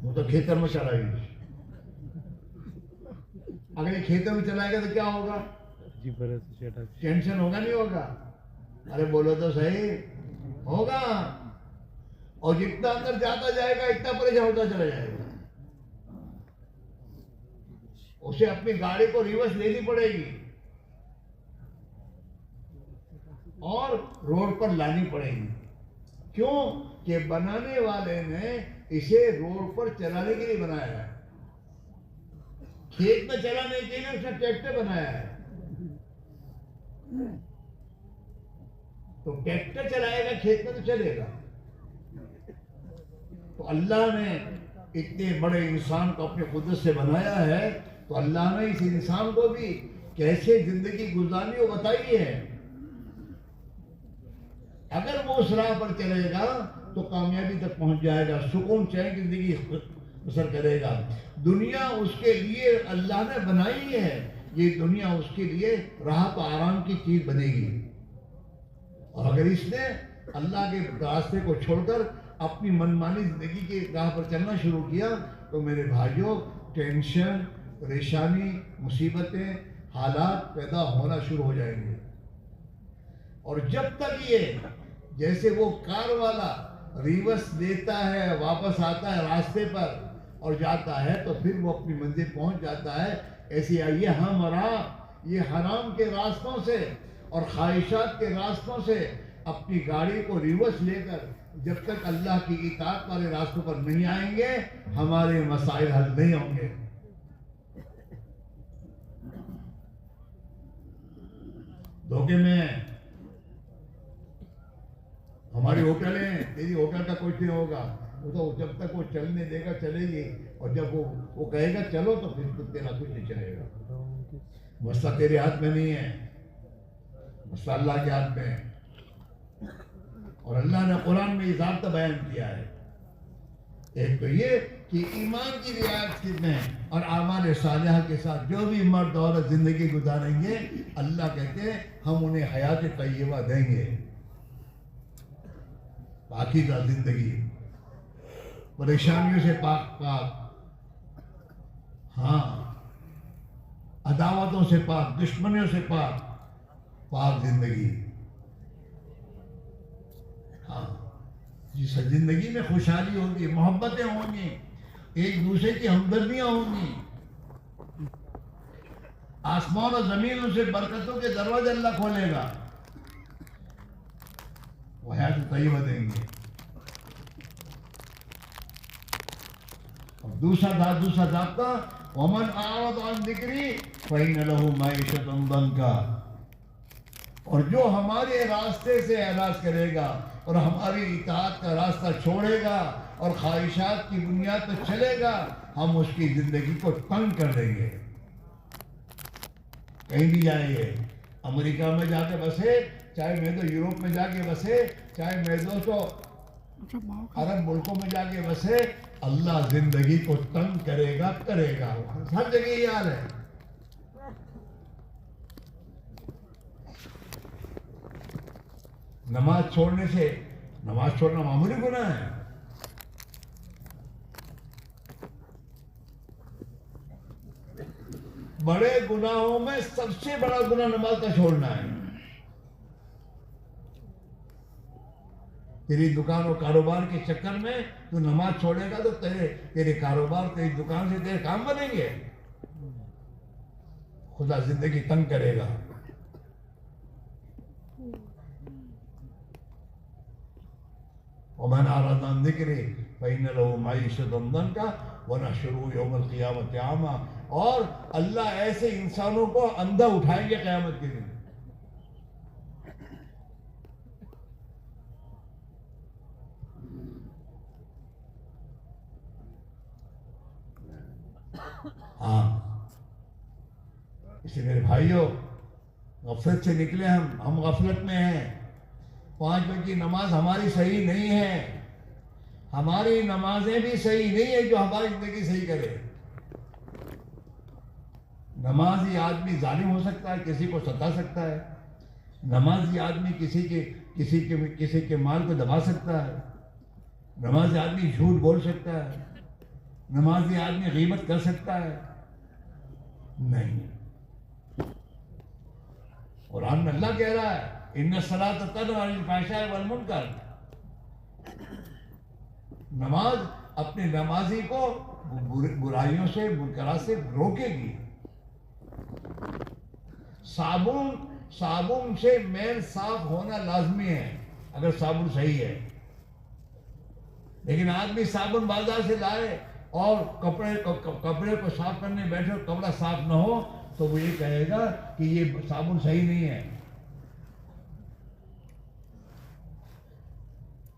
وہ تو کھیتر میں چلائے گی. اگر یہ کھیتر میں چلائے گا تو کیا ہوگا؟ ٹینشن ہوگا نہیں ہوگا؟ ارے بولو تو صحیح ہوگا. اور جتنا اندر جاتا جائے گا اتنا پریشان ہوتا چلا جائے گا. اسے اپنی گاڑی کو ریورس لینی پڑے گی اور روڈ پر لانی پڑے گی. کیوں کہ بنانے والے نے اسے روڈ پر چلانے کے لیے بنایا ہے. کھیت میں چلانے کے لیے اس نے ٹریکٹر بنایا ہے. تو ٹریکٹر چلائے گا کھیت میں تو چلے گا. تو اللہ نے اتنے بڑے انسان کو اپنے قدرت سے بنایا ہے تو اللہ نے اس انسان کو بھی کیسے زندگی گزارنی وہ بتائی ہے. اگر وہ اس راہ پر چلے گا تو کامیابی تک پہنچ جائے گا، سکون چین زندگی بسر کرے گا. دنیا اس کے لیے اللہ نے بنائی ہے، یہ دنیا اس کے لیے راحت و آرام کی چیز بنے گی. اور اگر اس نے اللہ کے راستے کو چھوڑ کر اپنی منمانی زندگی کی راہ پر چلنا شروع کیا تو میرے بھائیوں ٹینشن، پریشانی، مصیبتیں، حالات پیدا ہونا شروع ہو جائیں گے. اور جب تک یہ جیسے وہ کار والا ریورس لیتا ہے واپس آتا ہے راستے پر اور جاتا ہے تو پھر وہ اپنی منزل پہنچ جاتا ہے، ایسی یہ حرام کے راستوں سے اور خواہشات کے راستوں سے اپنی گاڑی کو ریورس لے کر جب تک اللہ کی اطاعت والے راستوں پر نہیں آئیں گے ہمارے مسائل حل نہیں ہوں گے. دھوکے میں ہماری ہوٹلیں، تیری ہوٹل کا کچھ نہیں ہوگا، وہ تو جب تک وہ چلنے دے گا چلے گی، اور جب وہ کہے گا چلو تو پھر تو تیرا کچھ نہیں چلے گا. مسئلہ تیرے ہاتھ میں نہیں ہے، مسئلہ اللہ کے ہاتھ میں ہے. اور اللہ نے قرآن میں یہ ضابطہ بیان کیا ہے. ایک تو یہ کہ ایمان کی رعایت کرنے اور اعمال صالحہ کے ساتھ جو بھی مرد عورت زندگی گزاریں گے اللہ کہتے ہیں ہم انہیں حیات طیبہ دیں گے، پاکیزہ زندگی، پریشانیوں سے پاک پاک، ہاں عداوتوں سے پاک، دشمنیوں سے پاک پاک زندگی. ہاں جس زندگی میں خوشحالی ہوگی، محبتیں ہوں گی، ایک دوسرے کی ہمدردیاں ہوں گی، آسمان اور زمین سے برکتوں کے دروازے اللہ کھولے گا، وہ حیات طیبہ دیں گے. اور دوسرا ضابطہ ومن اعرض عن ذکری فإن له معیشۃ ضنکا، اور جو ہمارے راستے سے اعراض کرے گا اور ہماری اطاعت کا راستہ چھوڑے گا اور خواہشات کی بنیاد پر چلے گا ہم اس کی زندگی کو تنگ کر دیں گے. کہیں بھی جائیں گے، امریکہ میں جا کے بسے، چاہے میں تو یوروپ میں جا کے بسے، چاہے میں تو عرب ملکوں میں جا کے بسے، اللہ زندگی کو تنگ کرے گا. ہر جگہ یہ حال ہے. نماز چھوڑنا معمولی گناہ ہے. بڑے گناہوں میں سب سے بڑا گناہ نماز کا چھوڑنا ہے. تیری دکان و کاروبار کے چکر میں تو نماز چھوڑے گا تو تیرے کاروبار، تیری دکان سے تیرے کام بنیں گے. خدا زندگی تنگ کرے گا. ومن اعرض عن ذکری فإن له معیشۃ ضنکا ونحشرہ یوم القیامۃ اعمی، اور اللہ ایسے انسانوں کو اندھا اٹھائیں گے قیامت کے دن. ہاں اس لیے میرے بھائیوں، غفلت سے نکلے، ہم غفلت میں ہیں. 5 وقت کی نماز ہماری صحیح نہیں ہے، ہماری نمازیں بھی صحیح نہیں ہے جو ہماری زندگی صحیح کرے. نمازی آدمی ظالم ہو سکتا ہے، کسی کو ستا سکتا ہے. نمازی آدمی کسی کے مال کو دبا سکتا ہے. نمازی آدمی جھوٹ بول سکتا ہے. نمازی آدمی غیبت کر سکتا ہے. نہیں، قرآن میں اللہ کہہ رہا ہے ان الصلاۃ تنہی عن الفحشاء والمنکر، نماز اپنے نمازی کو برائیوں سے، منکرات سے روکے گی. صابن سے میل صاف ہونا لازمی ہے اگر صابن صحیح ہے. لیکن آدمی صابن بازار سے لائے اور کپڑے کو صاف کرنے بیٹھے اور کپڑا صاف نہ ہو تو وہ یہ کہے گا کہ یہ صابن صحیح نہیں ہے،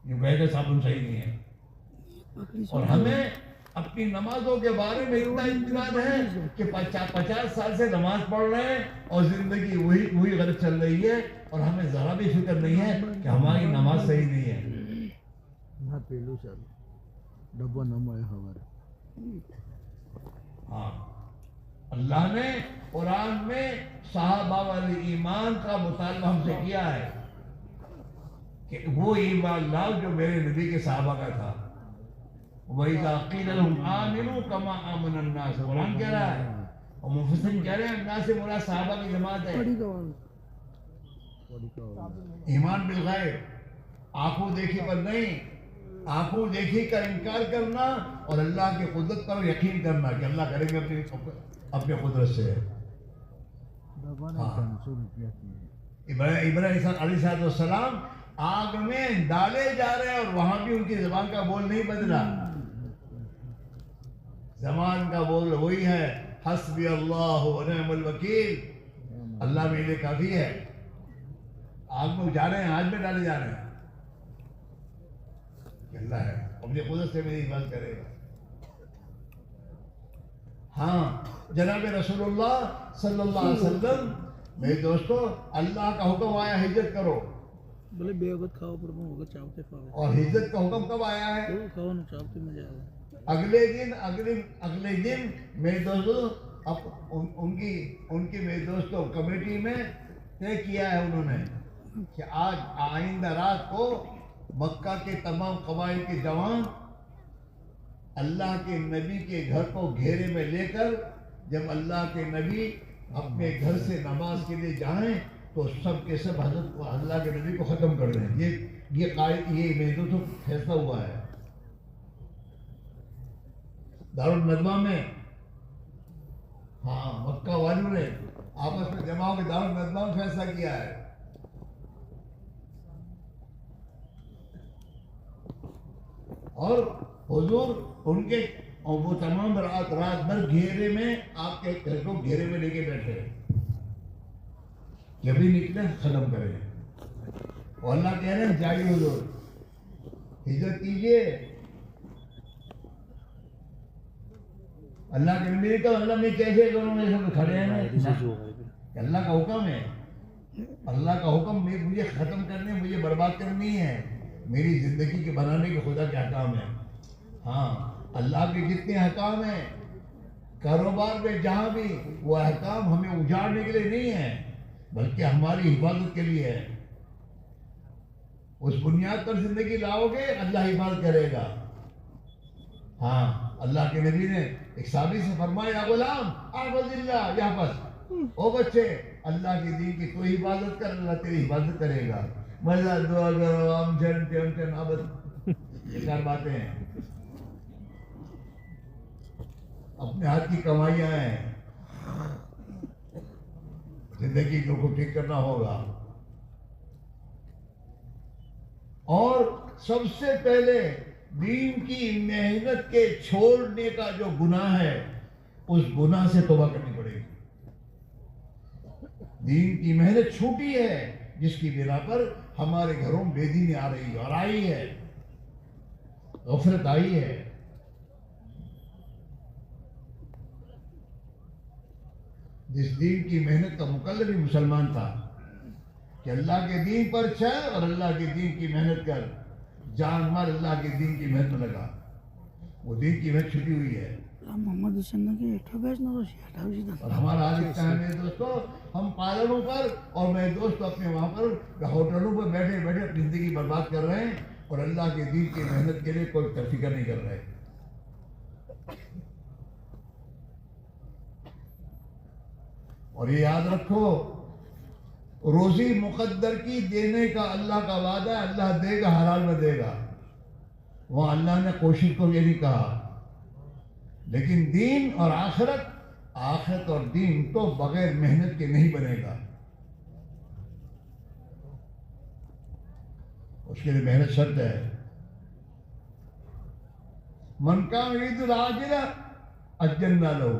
یہ کہے گا صابن صحیح نہیں ہے. اور ہمیں اپنی نمازوں کے بارے میں اتنا اطمینان ہے کہ 50 سال سے نماز پڑھ رہے ہیں اور زندگی وہی غلط چل رہی ہے، اور ہمیں ذرا بھی فکر نہیں ہے کہ ہماری نماز صحیح نہیں ہے. ہاں اللہ نے قرآن میں صحابہ والے ایمان کا مطالبہ ہم سے کیا ہے کہ وہ ایمان لاؤ جو میرے نبی کے صحابہ کا تھا. وَإِذَا قِيلَ لَهُمْ آمِنُوا كَمَا آمَنَ النَّاسُ، قرآن کہہ رہا ہے اور مفسرین کہہ رہے ہیں الناس سے مراد صحابہ کی جماعت ہے. ایمان بالغیب، آنکھوں دیکھی پر نہیں، آنکھوں دیکھی کا انکار کرنا اور اللہ کی قدرت پر یقین کرنا کہ اللہ کریں گے اپنے قدرت سے. ابراہیم علیہ السلام آگ میں ڈالے جا رہے ہیں اور وہاں بھی ان کی زبان کا بول نہیں بدلا. زبان کا بول وہی ہے حسبی اللہ و نعم الوکیل، اللہ میرے لیے کافی ہے. آگ میں جا رہے ہیں، آج میں ڈالے جا رہے ہیں کہ اللہ ہے اپنی قدرت سے میری حفاظت کرے گا. ہاں جناب رسول اللہ صلی اللہ علیہ وسلم، میرے دوستو، اللہ کا حکم آیا ہجرت کرو. بولے بے وقت کھاؤ پر ہوگا چاوتے پاؤ. اور ہجرت کا حکم کب آیا ہے؟ تو کھاؤ نہ چاوتے میں جائے گا. اگلے دن میرے دوستو ان کی میرے دوستو کمیٹی میں طے کیا ہے انہوں نے کہ آج آئندہ رات کو مکہ کے تمام قبائل کے جوان اللہ کے نبی کے گھر کو گھیرے میں لے کر، جب اللہ کے نبی اپنے گھر سے نماز کے لیے جائیں تو سب کے سب حضرت اللہ کے نبی کو ختم کر دیں. یہ میرے دوستو فیصلہ ہوا ہے دارالندوہ میں. ہاں مکہ والوں نے آپس میں جمع ہو کے دارالندوہ میں فیصلہ کیا ہے. اور حضور ان کے اور وہ تمام رات بھر گھیرے میں آپ کے گھر کو گھیرے میں لے کے بیٹھے جب بھی نکلے ختم کریں. اور اللہ کہہ رہے ہیں جائیے حضور ہجرت کیجیے. اللہ کے نبی کا اللہ میں کیسے کروں میں سب کھڑے ہیں. اللہ کا حکم ہے، اللہ کا حکم مجھے ختم کرنے، مجھے برباد کرنی ہے، میری زندگی کے بنانے کے خدا کے احکام ہیں. ہاں اللہ کے جتنے احکام ہیں کاروبار میں جہاں بھی، وہ احکام ہمیں اجاڑنے کے لیے نہیں ہیں بلکہ ہماری حفاظت کے لیے ہے. اس بنیاد پر زندگی لاؤ گے اللہ حفاظت کرے گا. ہاں اللہ کے نبی نے ایک صحابی سے فرمایا یا غلام احفظ اللہ یحفظ، او بچے اللہ کے دین کی کوئی حفاظت کر، اللہ تیری حفاظت کرے گا. مزہ دعا کرو ہم جن عبد، یہ چار باتیں ہیں اپنے ہاتھ کی کمائیاں ہیں. زندگی کو ٹھیک کرنا ہوگا. اور سب سے پہلے دین کی محنت کے چھوڑنے کا جو گناہ ہے اس گناہ سے توبہ کرنی پڑے گی. دین کی محنت چھوٹی ہے جس کی بنا پر ہمارے گھروں بے دینی آ رہی ہے اور آئی ہے، غفلت آئی ہے. جس دین کی محنت کا مکلف ہی مسلمان تھا کہ اللہ کے دین پر چل اور اللہ کے دین کی محنت کر، جان مال اللہ کے دین کی محنت میں لگا. وہ دین کی محنت چھٹی ہوئی ہے. محمد حسین کی اور ہمارا آج اتنا ہے میرے دوستو، ہم پارلروں پر اور میرے دوست اپنے وہاں پر ہوٹلوں پر بیٹھے بیٹھے اپنی زندگی برباد کر رہے ہیں اور اللہ کے دین کی محنت کے لیے کوئی فکر نہیں کر رہے. اور یہ یاد رکھو روزی مقدر کی دینے کا اللہ کا وعدہ ہے، اللہ دے گا، ہر حال میں دے گا. وہاں اللہ نے کوشش کو یہ نہیں کہا. لیکن دین اور آخرت اور دین تو بغیر محنت کے نہیں بنے گا. اس کے لیے محنت شرط ہے. من کان یرید العاجلہ عجلنا لہ،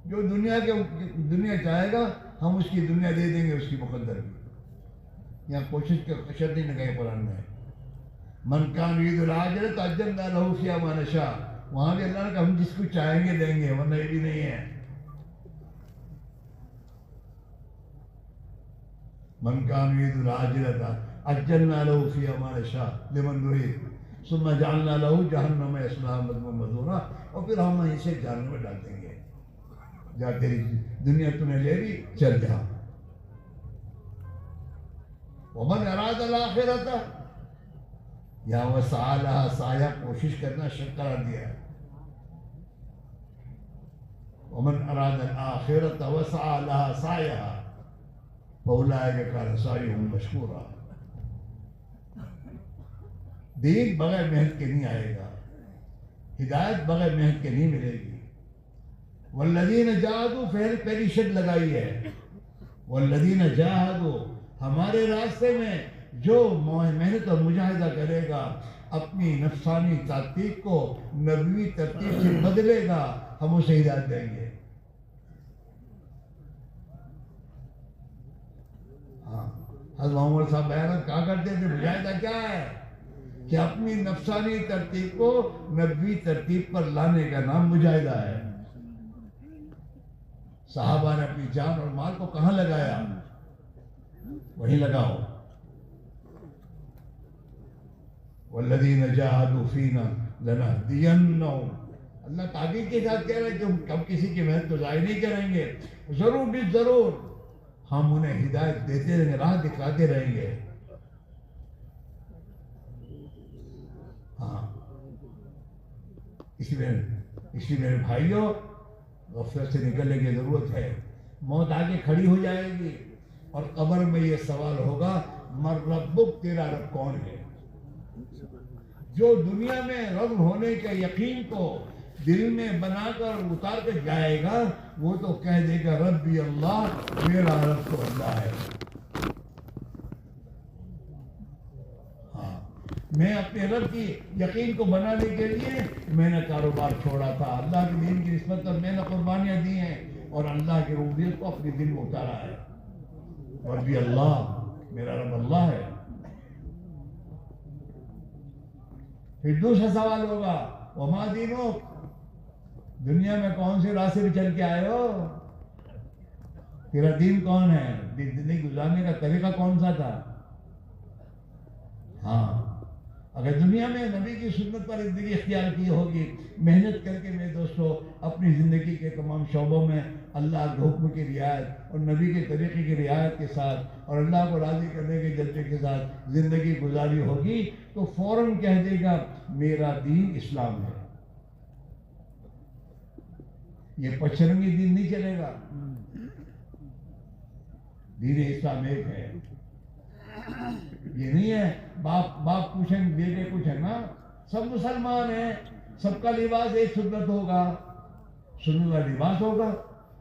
جو دنیا چاہے گا ہم اس کی دنیا دے دیں گے، اس کی مقدر کی. یہاں کوشش کا شرط نہیں لگائی قرآن میں. من کان یرید العاجلہ عجلنا لہ فیہا ما نشاء، وہاں بھی اللہ نے کہا ہم جس کو چاہیں گے دیں گے، ورنہ یہ بھی نہیں ہے. من کان یرید العاجلہ عجلنا لہ فیہا ما نشاء لمن نرید ثم جعلنا لہ جہنم یصلاها مذموما مدحورا، اور پھر ہم اسے جہنم میں ڈال دیں گے. جا تیری دنیا تمہیں لے لی، چل جا. ومن اراد الاخرۃ، یا وسعی لہا سعیہا، کوشش کرنا شرط قرار دیا ہے. ومن اراد الاخرۃ وسعی لہا سعیہا فاولئک کان سعیہم مشکورا. دین بغیر محنت کے نہیں آئے گا، ہدایت بغیر محنت کے نہیں ملے گی. والذین جاہدوا، پہلی شرط لگائی ہے والذین جاہدوا، ہمارے راستے میں جو محنت اور مجاہدہ کرے گا، اپنی نفسانی تحقیق کو نبوی ترتیب سے بدلے گا، ہم اسے ہدایت دیں گے۔ ہاں، حضرت محمد صاحب بیان کہا کرتے تھے مجاہدہ کیا ہے؟ کہ اپنی نفسانی ترتیب کو نبوی ترتیب پر لانے کا نام مجاہدہ ہے۔ صحابہ نے اپنی جان اور مال کو کہاں لگایا؟ وہیں لگاؤ۔ والذین جاہدوا فینا لنہدینہم، اللہ تاکید کے ساتھ کہہ رہے ہیں کہ ہم کسی کی محنت کو ضائع نہیں کریں گے، ضرور بھی ضرور ہم انہیں ہدایت دیتے رہیں گے، راہ دکھاتے رہیں گے۔ ہاں، اس لیے میرے بھائیوں، غفلت سے نکلنے کی ضرورت ہے۔ موت آگے کھڑی ہو جائے گی اور قبر میں یہ سوال ہوگا، من ربک، تیرا رب کون ہے؟ جو دنیا میں رب ہونے کے یقین کو دل میں بنا کر اتار کر جائے گا، وہ تو کہہ دے گا ربی اللہ، میرا رب تو اللہ ہے۔ ہاں، میں اپنے رب کی یقین کو بنانے کے لیے میں نے کاروبار چھوڑا تھا، اللہ کے دین کی نسبت پر میں نے قربانیاں دی ہیں اور اللہ کی ربوبیت کو اپنے دل میں اتارا ہے۔ ربی اللہ، میرا رب اللہ ہے۔ پھر دوسرا سوال ہوگا، وما دینک، دنیا میں کون سے راستے پہ چل کے آئے ہو؟ تیرا دین کون ہے؟ زندگی گزارنے کا طریقہ کون سا تھا؟ ہاں، اگر دنیا میں نبی کی سنت پر زندگی اختیار کی ہوگی، محنت کر کے میرے دوستو اپنی زندگی کے تمام شعبوں میں اللہ کے حکم کی رعایت اور نبی کے طریقے کی رعایت کے ساتھ اور اللہ کو راضی کرنے کے جذبے کے ساتھ زندگی گزاری ہوگی تو فوراً کہہ دے گا میرا دین اسلام ہے۔ یہ پچرنگی دین نہیں چلے گا، دین اسلام ایک ہے۔ یہ نہیں ہے باپ پوچھیں بیٹے پوچھیں نا، سب مسلمان ہیں، سب کا لباس ایک سنت ہوگا، سنت والا لباس ہوگا،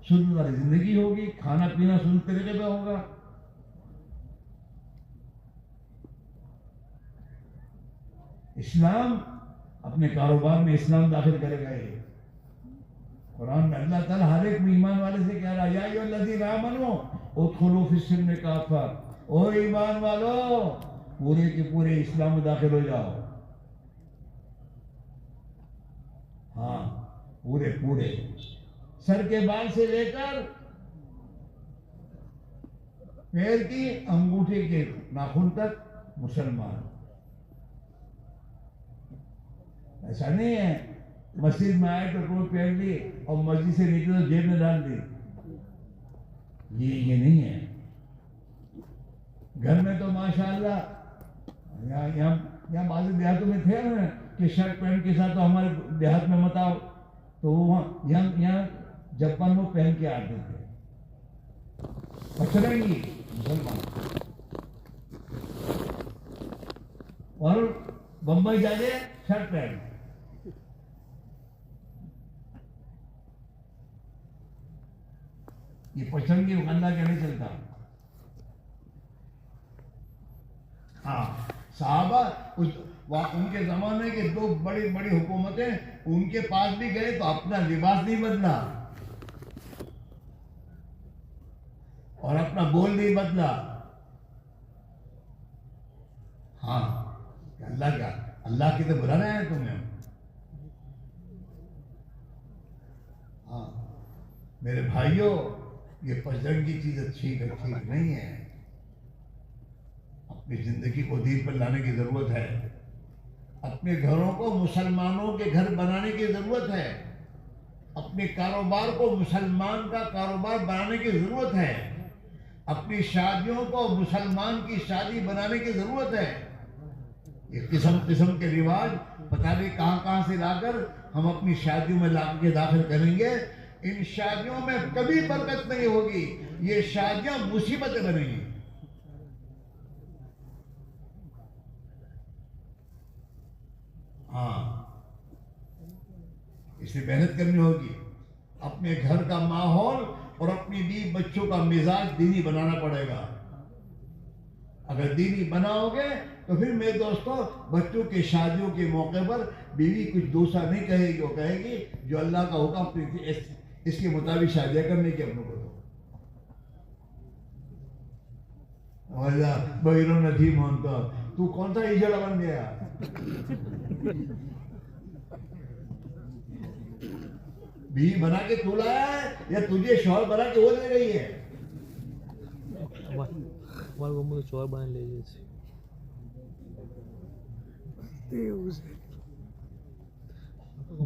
سنت والی زندگی ہوگی، کھانا پینا سنت طریقے پہ ہوگا۔ اسلام، اپنے کاروبار میں اسلام داخل کرے گا۔ یہ قرآن میں اللہ تعالیٰ ہر ایک ایمان والے سے کہہ رہا ہے، یا ایھا الذین آمنوا ادخلوا فی السلم کافہ، او ایمان والو پورے کے پورے اسلام میں داخل ہو جاؤ۔ ہاں، پورے سر کے بال سے لے کر پیر کی انگوٹھے کے ناخن تک مسلمان۔ ایسا نہیں ہے مسجد میں آئے تو کوٹ پہن لی اور مسجد سے نکلے تو جیب میں ڈال دی، یہ نہیں ہے۔ گھر میں تو ماشاءاللہ یہاں بعض دیہاتوں میں تھے نا کہ شرٹ پینٹ کے ساتھ تو ہمارے دیہات میں مت آؤ، تو یہاں جپن وہ پہن کے آتے تھے، پچرنگی مسلمان۔ اور بمبئی جانے شرٹ پینٹ، یہ پچرنگی اللہ کے نہیں چلتا۔ ہاں، صحابہ ان کے زمانے کے دو بڑی بڑی حکومتیں ان کے پاس بھی گئے تو اپنا لباس نہیں بدلا اور اپنا بول نہیں بدلا۔ ہاں، اللہ کی تو بلا رہے ہیں تمہیں۔ ہاں میرے بھائیوں، یہ پچرنگی چیز اچھی نہیں ہے۔ اپنی زندگی کو دین پر لانے کی ضرورت ہے، اپنے گھروں کو مسلمانوں کے گھر بنانے کی ضرورت ہے، اپنے کاروبار کو مسلمان کا کاروبار بنانے کی ضرورت ہے، اپنی شادیوں کو مسلمان کی شادی بنانے کی ضرورت ہے۔ یہ قسم کے رواج پتہ نہیں کہاں سے لا کر ہم اپنی شادیوں میں لا کے داخل کریں گے، ان شادیوں میں کبھی برکت نہیں ہوگی، یہ شادیاں مصیبتیں بنیں گی۔ ہاں، اس لیے محنت کرنی ہوگی، اپنے گھر کا ماحول اور اپنی بیوی بچوں کا مزاج دینی بنانا پڑے گا۔ اگر دینی بناؤ گے تو پھر میرے دوستوں بچوں کی شادیوں کے موقع پر بیوی کچھ دوسرا نہیں کہے گی، وہ کہے گی جو اللہ کا حکم اس کے مطابق شادیاں کرنے کی اپنوں کو دو. بہروں نہیں مانتا تو کون سا ایجڑ بن گیا؟ بیوی بنا کے تو لایا ہے یا تجھے شوہر بنا کے وہ دے رہی ہے؟ ہمارے گھر میں شوہر بنا لے جیسے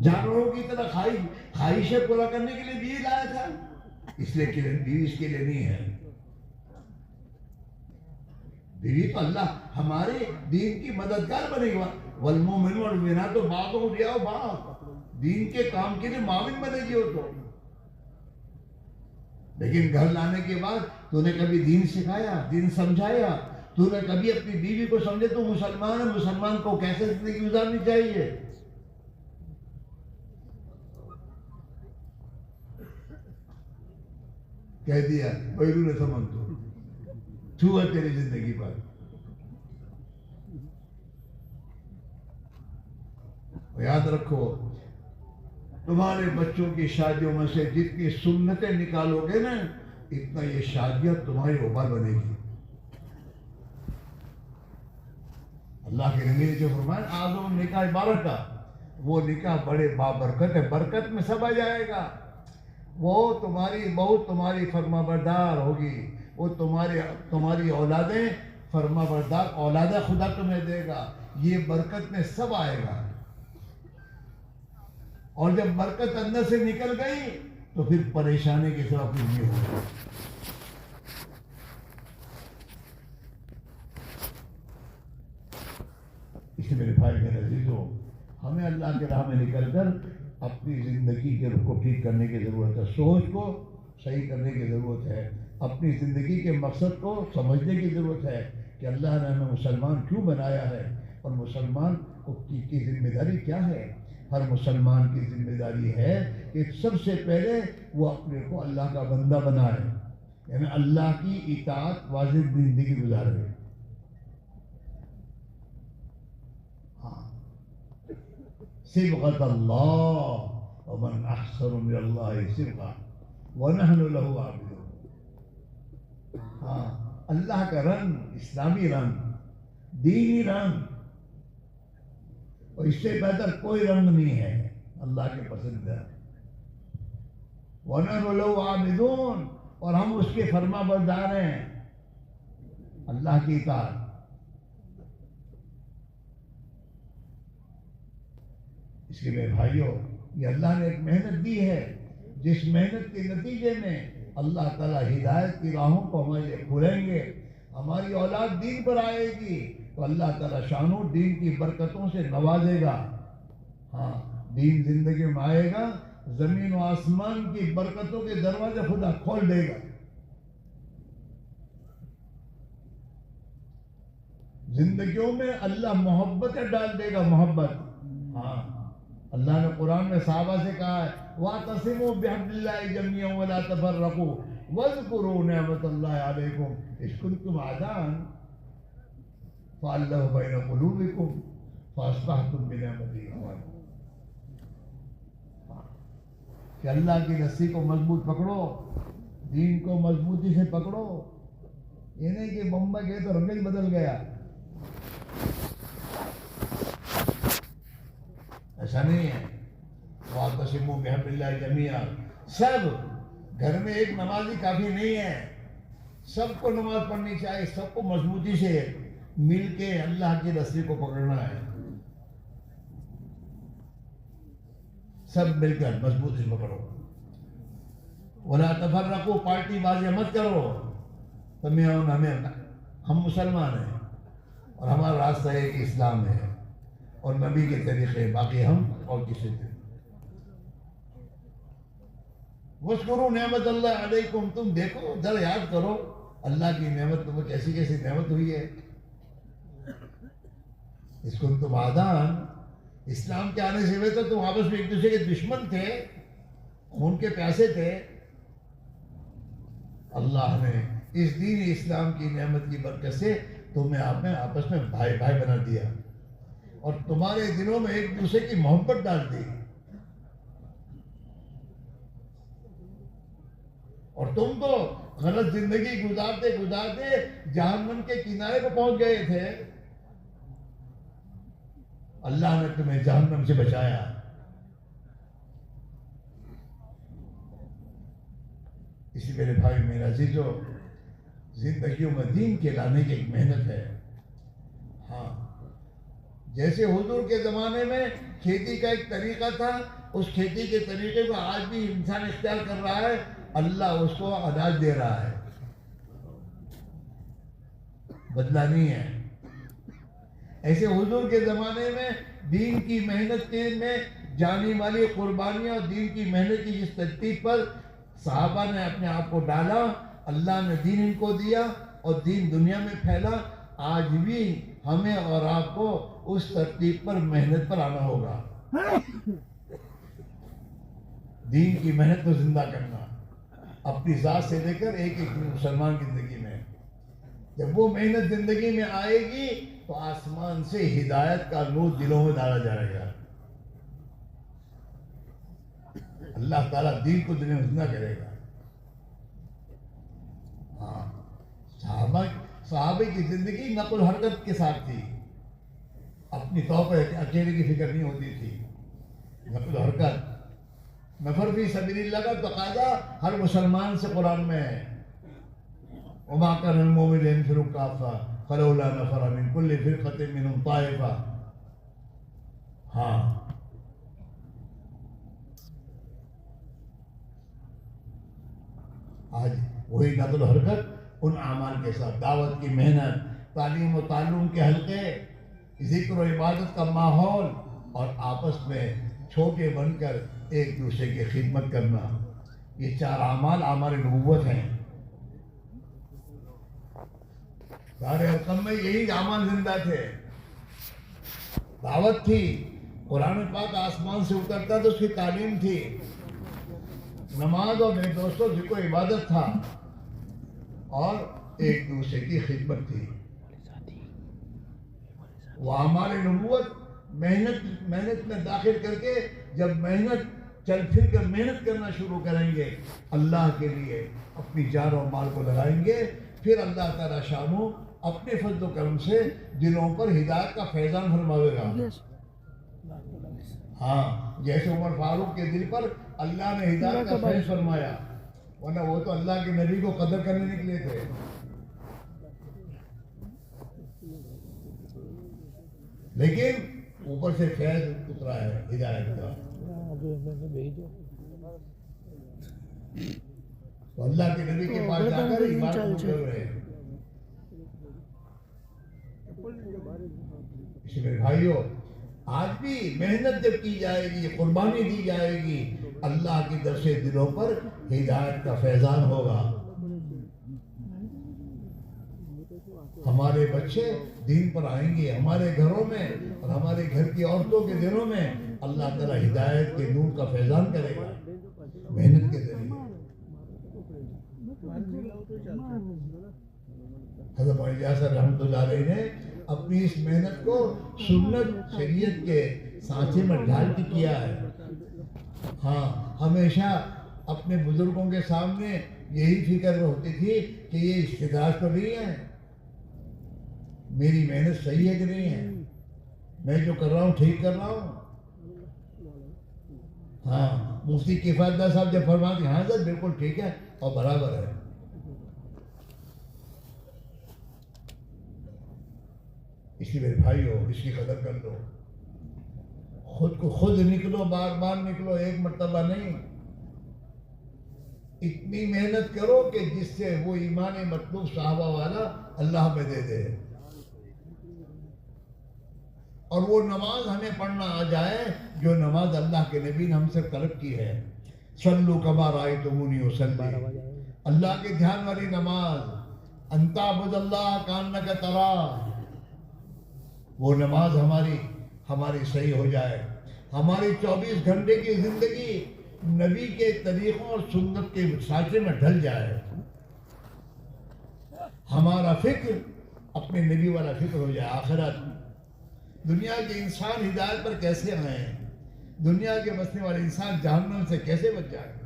جانوروں کی طرح خواہشیں پورا کرنے کے لیے بیوی لایا تھا، اس لیے کہ بیوی اس کے لیے نہیں ہے. بیوی تو اللہ ہمارے دین کی مددگار بنے گا. والمومن والمومنات بعضهم اولیاء بعض، دین کے کام کے لیے معاون بنے گی وہ تو. لیکن گھر لانے کے بعد تو نے کبھی دین سکھایا، دین سمجھایا؟ تو نے کبھی اپنی بیوی کو سمجھے تو مسلمان ہے، مسلمان کو کیسے زندگی گزارنی چاہیے؟ کہہ دیا بیرون سمجھ تو چھو ہے تیری زندگی پر. یاد رکھو تمہارے بچوں کی شادیوں میں سے جتنی سنتیں نکالو گے نا اتنا یہ شادیاں تمہاری اوپر بنے گی. اللہ کے نبی نے جو فرمایا اعظم نکاح برکہ، وہ نکاح بڑے بابرکت ہے، برکت میں سب آ جائے گا. وہ تمہاری بہو تمہاری فرما بردار ہوگی، وہ تمہاری اولادیں فرما بردار اولاد خدا تمہیں دے گا. یہ برکت میں سب آئے گا. اور جب برکت اندر سے نکل گئی تو پھر پریشانی کی سبب کچھ نہیں ہوگا. اس لیے میرے بھائی میرے عزیزوں، ہمیں اللہ کے راہ میں نکل کر اپنی زندگی کے رخ کو ٹھیک کرنے کی ضرورت ہے، سوچ کو صحیح کرنے کی ضرورت ہے، اپنی زندگی کے مقصد کو سمجھنے کی ضرورت ہے کہ اللہ نے ہمیں مسلمان کیوں بنایا ہے اور مسلمان کی ذمہ داری کیا ہے. ہر مسلمان کی ذمہ داری ہے کہ سب سے پہلے وہ اپنے کو اللہ کا بندہ بنائے، یعنی اللہ کی اطاعت واجب زندگی گزارے. صبغۃ اللہ ومن احسن من اللہ صبغہ ونحن له عابدون. اللہ کا رنگ، اسلامی رنگ، دینی رنگ، اور اس سے بہتر کوئی رنگ نہیں ہے اللہ کے پسندیدہ. وَنَحْنُ لَهُ عَابِدُونَ، اور ہم اس کے فرما بردار ہیں، اللہ کی اطاعت. اس کے میرے بھائیوں، یہ اللہ نے ایک محنت دی ہے، جس محنت کے نتیجے میں اللہ تعالیٰ ہدایت کی راہوں کو ہمارے لیے کھولیں گے. ہماری اولاد دین پر آئے گی تو اللہ تعالیٰ شانوں دین کی برکتوں سے نوازے گا. دین زندگی میں آئے گا، زمین و آسمان کی برکتوں کے دروازے خدا کھول دے گا. زندگیوں میں اللہ محبتیں ڈال دے گا، محبت. اللہ نے قرآن میں صحابہ سے کہا ہے وَاعْتَصِمُوا بِحَبْلِ اللَّهِ جَمِيعًا وَلَا تَفَرَّقُوا وَاذْكُرُوا نِعْمَةَ اللَّهِ عَلَيْكُمْ إِذْ كُنْتُمْ أَعْدَاءً فَأَلَّفَ بَيْنَ قُلُوبِكُمْ فَأَصْبَحْتُمْ بِنِعْمَتِهِ إِخْوَانًا. کہ اللہ کی رسی کو مضبوط پکڑو، دین کو مضبوطی سے پکڑو. یہ نہیں کہ بمبئی گئے تو رنگ ہی بدل گیا، ایسا نہیں ہے. وَاعْتَصِمُوا بِحَبْلِ اللَّهِ جَمِيعًا، سب گھر میں ایک نمازی کافی نہیں ہے، سب کو نماز پڑھنی چاہیے، سب کو مضبوطی سے مل کے اللہ کی رسی کو پکڑنا ہے. سب مل کر مضبوطی سے پکڑو. وَلَا تَفَرَّقُوا، پارٹی بازی مت کرو. ہم مسلمان ہیں اور ہمارا راستہ ایک اسلام ہے اور نبی کے طریقے، باقی ہم اور کسی سے. وَاذْكُرُوا نِعْمَةَ اللَّهِ عَلَيْكُمْ، تم دیکھو ذرا یاد کرو اللہ کی نعمت تمہیں کیسی کیسی نعمت ہوئی ہے. اس کو تم آدان اسلام کے آنے سے تو تم آپس میں ایک دوسرے کے دشمن تھے، خون کے پیاسے تھے. اللہ نے اس دین اسلام کی نعمت کی برکت سے تمہیں آپ نے آپس میں بھائی بھائی بنا دیا اور تمہارے دلوں میں ایک دوسرے کی محبت ڈال دی، اور تم تو غلط زندگی گزارتے گزارتے جہنم کے کنارے پہ پہنچ گئے تھے، اللہ نے تمہیں جہنم سے بچایا۔ اسی میرے بھائی میرا عزیزو، زندگیوں میں دین کے لانے کی ایک محنت ہے۔ ہاں، جیسے حضور کے زمانے میں کھیتی کا ایک طریقہ تھا، اس کھیتی کے طریقے کو آج بھی انسان اختیار کر رہا ہے، اللہ اس کو اناج دے رہا ہے، بدلہ نہیں ہے۔ ایسے حضور کے زمانے میں دین کی محنت کے میں جانی والی قربانیاں اور دین کی محنت کی جس ترتیب پر صحابہ نے اپنے آپ کو ڈالا، اللہ نے دین ان کو دیا اور دین دنیا میں پھیلا۔ آج بھی ہمیں اور آپ کو اس ترتیب پر محنت پر آنا ہوگا، دین کی محنت کو زندہ کرنا اپنی ذات سے لے کر ایک ایک مسلمان کی زندگی میں۔ جب وہ محنت زندگی میں آئے گی تو آسمان سے ہدایت کا نور دلوں میں ڈالا جائے گا، اللہ تعالیٰ دین کو دل میں زندہ کرے گا۔ ہاں، صحابہ کی زندگی نقل و حرکت کے ساتھ تھی، اپنی طور پر اکیلے کی فکر نہیں ہوتی تھی، نقل و حرکت۔ نفر فی سبیل اللہ کا تقاضا ہر مسلمان سے قرآن میں ہے، وما كان المؤمنون لينفروا كافة فلولا نفر من كل فرقة منهم طائفة۔ ہاں، آج وہی نقل و حرکت ان اعمال کے ساتھ، دعوت کی محنت، تعلیم و تعلم کے حلقے، ذکر و عبادت کا ماحول، اور آپس میں چھوٹے بن کر ایک دوسرے کی خدمت کرنا، یہ چار اعمال اعمال نبوت ہیں۔ دار ارقم میں یہی اعمال زندہ تھے، دعوت تھی، قرآن پاک آسمان سے اترتا تو اس کی تعلیم تھی، نماز اور میرے دوستوں ذکر و عبادت تھا، اور ایک دوسرے کی خدمت تھی۔ وہ اعمال نبوت محنت میں داخل کر کے جب محنت چل پھر کر محنت کرنا شروع کریں گے، اللہ کے لیے اپنی جان و مال کو لگائیں گے، پھر اللہ تعالیٰ شانو اپنے فضل و کرم سے دلوں پر ہدایت کا فیضان فرماوے گا۔ ہاں، جیسے عمر فاروق کے دل پر اللہ نے ہدایت کا فیض فرمایا، ورنہ وہ تو اللہ کے نبی کو قدر کرنے نکلے تھے۔ لیکن اوپر سے فیض اترا ہے ہدایت کا، تو اللہ کے نبی کے پاس جا کر ایمان قبول کر رہے ہیں۔ اس میرے بھائیوں، آج بھی محنت جب کی جائے گی، قربانی دی جائے گی، اللہ کی طرف سے دلوں پر ہدایت کا فیضان ہوگا۔ ہمارے بچے دین پر آئیں گے، ہمارے گھروں میں اور ہمارے گھر کی عورتوں کے دلوں میں اللہ تعالیٰ ہدایت کے نور کا فیضان کرے گا محنت کے ذریعے۔ حضرت مولانا یاسر رحمۃ اللہ علیہ نے اپنی اس محنت کو سنت شریعت کے سانچے میں ڈھال کے کیا ہے۔ ہاں، ہمیشہ اپنے بزرگوں کے سامنے یہی فکر ہوتی تھی کہ یہ استدراج تو نہیں ہے، میری محنت صحیح ہے کہ نہیں ہے، میں جو کر رہا ہوں ٹھیک کر رہا ہوں۔ ہاں، مفتی کفایت اللہ صاحب جب فرماتے ہیں ہاں سر بالکل ٹھیک ہے اور برابر ہے، اسی میرے بھائیو اس کی قدر کر لو، خود کو خود نکلو، بار بار نکلو، ایک مرتبہ نہیں، اتنی محنت کرو کہ جس سے وہ ایمان مطلوب صحابہ والا اللہ میں دے دے، اور وہ نماز ہمیں پڑھنا آ جائے جو نماز اللہ کے نبی نے ہم سے طلب کی ہے، صلو کما رأیتمونی اصلی، اللہ کے دھیان والی نماز، ان تعبد اللہ کانک تراہ، وہ نماز ہماری صحیح ہو جائے، ہماری 24 گھنٹے کی زندگی نبی کے طریقوں اور سنت کے سانچے میں ڈھل جائے، ہمارا فکر اپنے نبی والا فکر ہو جائے. آخرت دنیا کے انسان ہدایت پر کیسے آئے ہیں, دنیا کے بسنے والے انسان جہنم سے کیسے بچ جائیں گے,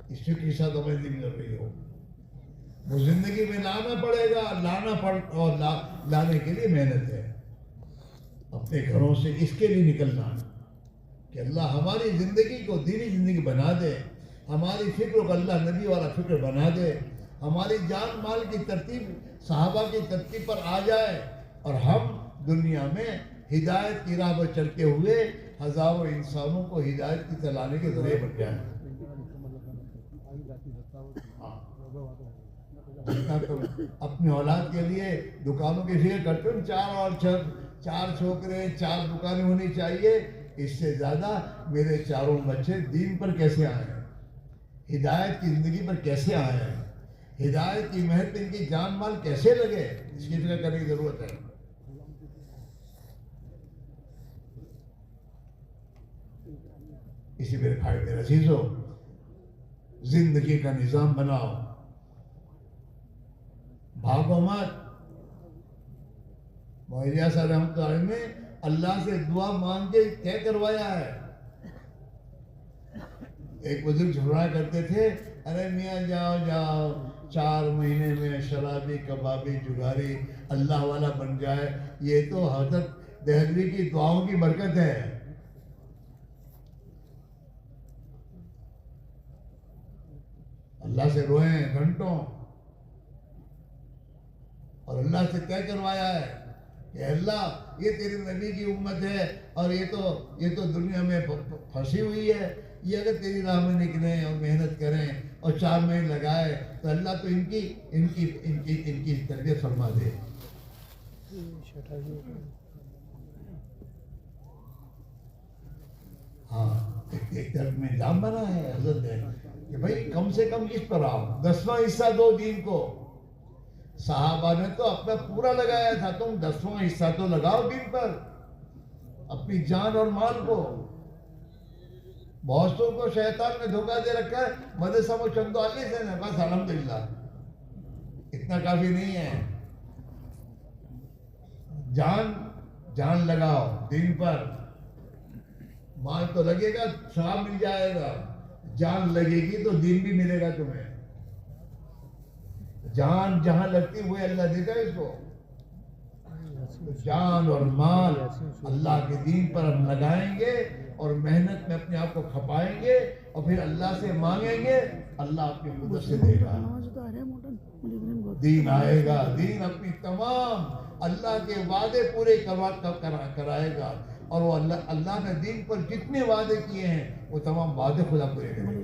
اس فکر کے ساتھ ہمیں زندگی کر رہی ہو. وہ زندگی میں لانا پڑے گا, اور لانے کے لیے محنت ہے. اپنے گھروں سے اس کے لیے نکلنا کہ اللہ ہماری زندگی کو دینی زندگی بنا دے, ہماری فکر کو اللہ نبی والا فکر بنا دے, ہماری جان مال کی ترتیب صحابہ کی ترتیب پر آ جائے, اور ہم دنیا میں ہدایت کی راہ پر چلتے ہوئے ہزاروں انسانوں کو ہدایت کی چلانے کے ذریعے بن جائیں. اپنی اولاد کے لیے دکانوں کی فکر کرتے ہیں, 4 چھوکرے 4 دکانیں ہونی چاہیے. اس سے زیادہ میرے 4 بچے دین پر کیسے آئے ہیں, ہدایت کی زندگی پر کیسے آئے ہیں, ہدایت کی محنت ان کی جان مال کیسے لگے, اس کی فکر کرنے کی ضرورت ہے. اسی میرے بھائی میرے عزیزو, زندگی کا نظام بناؤ, بھاگو مت. معاویہ صاحب رحمۃ اللہ علیہ نے اللہ سے دعا مانگ کے کیا کروایا ہے. ایک بزرگ جھگڑا کرتے تھے, ارے میاں جاؤ 4 مہینے میں شرابی کبابی جگاری اللہ والا بن جائے, یہ تو حضرت دہلوی کی دعاؤں کی برکت ہے. اللہ سے روئیں گھنٹوں, اور اللہ سے کیا کروایا ہے کہ اللہ یہ تیرے نبی کی امت ہے, اور یہ تو دنیا میں پھنسی ہوئی ہے, یہ اگر تیری راہ میں نکلیں اور محنت کریں اور 4 مہینے لگائے تو اللہ تو ان کی تربیت فرما دے. ہاں, ایک طرف میں نظام بنا ہے حضرت نے کہ بھائی کم سے کم اس پر آؤ, 10واں حصہ دو دین کو. صحابہ نے تو اپنا پورا لگایا تھا, تم 10واں حصہ تو لگاؤ دین پر, اپنی جان اور مال کو. بہتوں کو شیطان نے دھوکہ دے رکھا ہے, مدرسہ میں چندو آگے سے نا, بس الحمدللہ اتنا کافی نہیں ہے. جان لگاؤ دین پر, مال تو لگے گا, شراب مل جائے گا, جان لگے گی تو دین بھی ملے گا تمہیں. جان جہاں لگتی وہ اللہ دیتا ہے اس کو. جان اور مال اللہ کے دین پر ہم لگائیں گے اور محنت میں اپنے آپ کو کھپائیں گے, اور پھر اللہ سے مانگیں گے, اللہ اپنی قدرت سے دے گا. دین آئے گا, دین اپنی تمام اللہ کے وعدے پورے کرائے گا, اور وہ اللہ نے دین پر جتنے وعدے کیے ہیں وہ تمام وعدے خدا پورے کرے گا.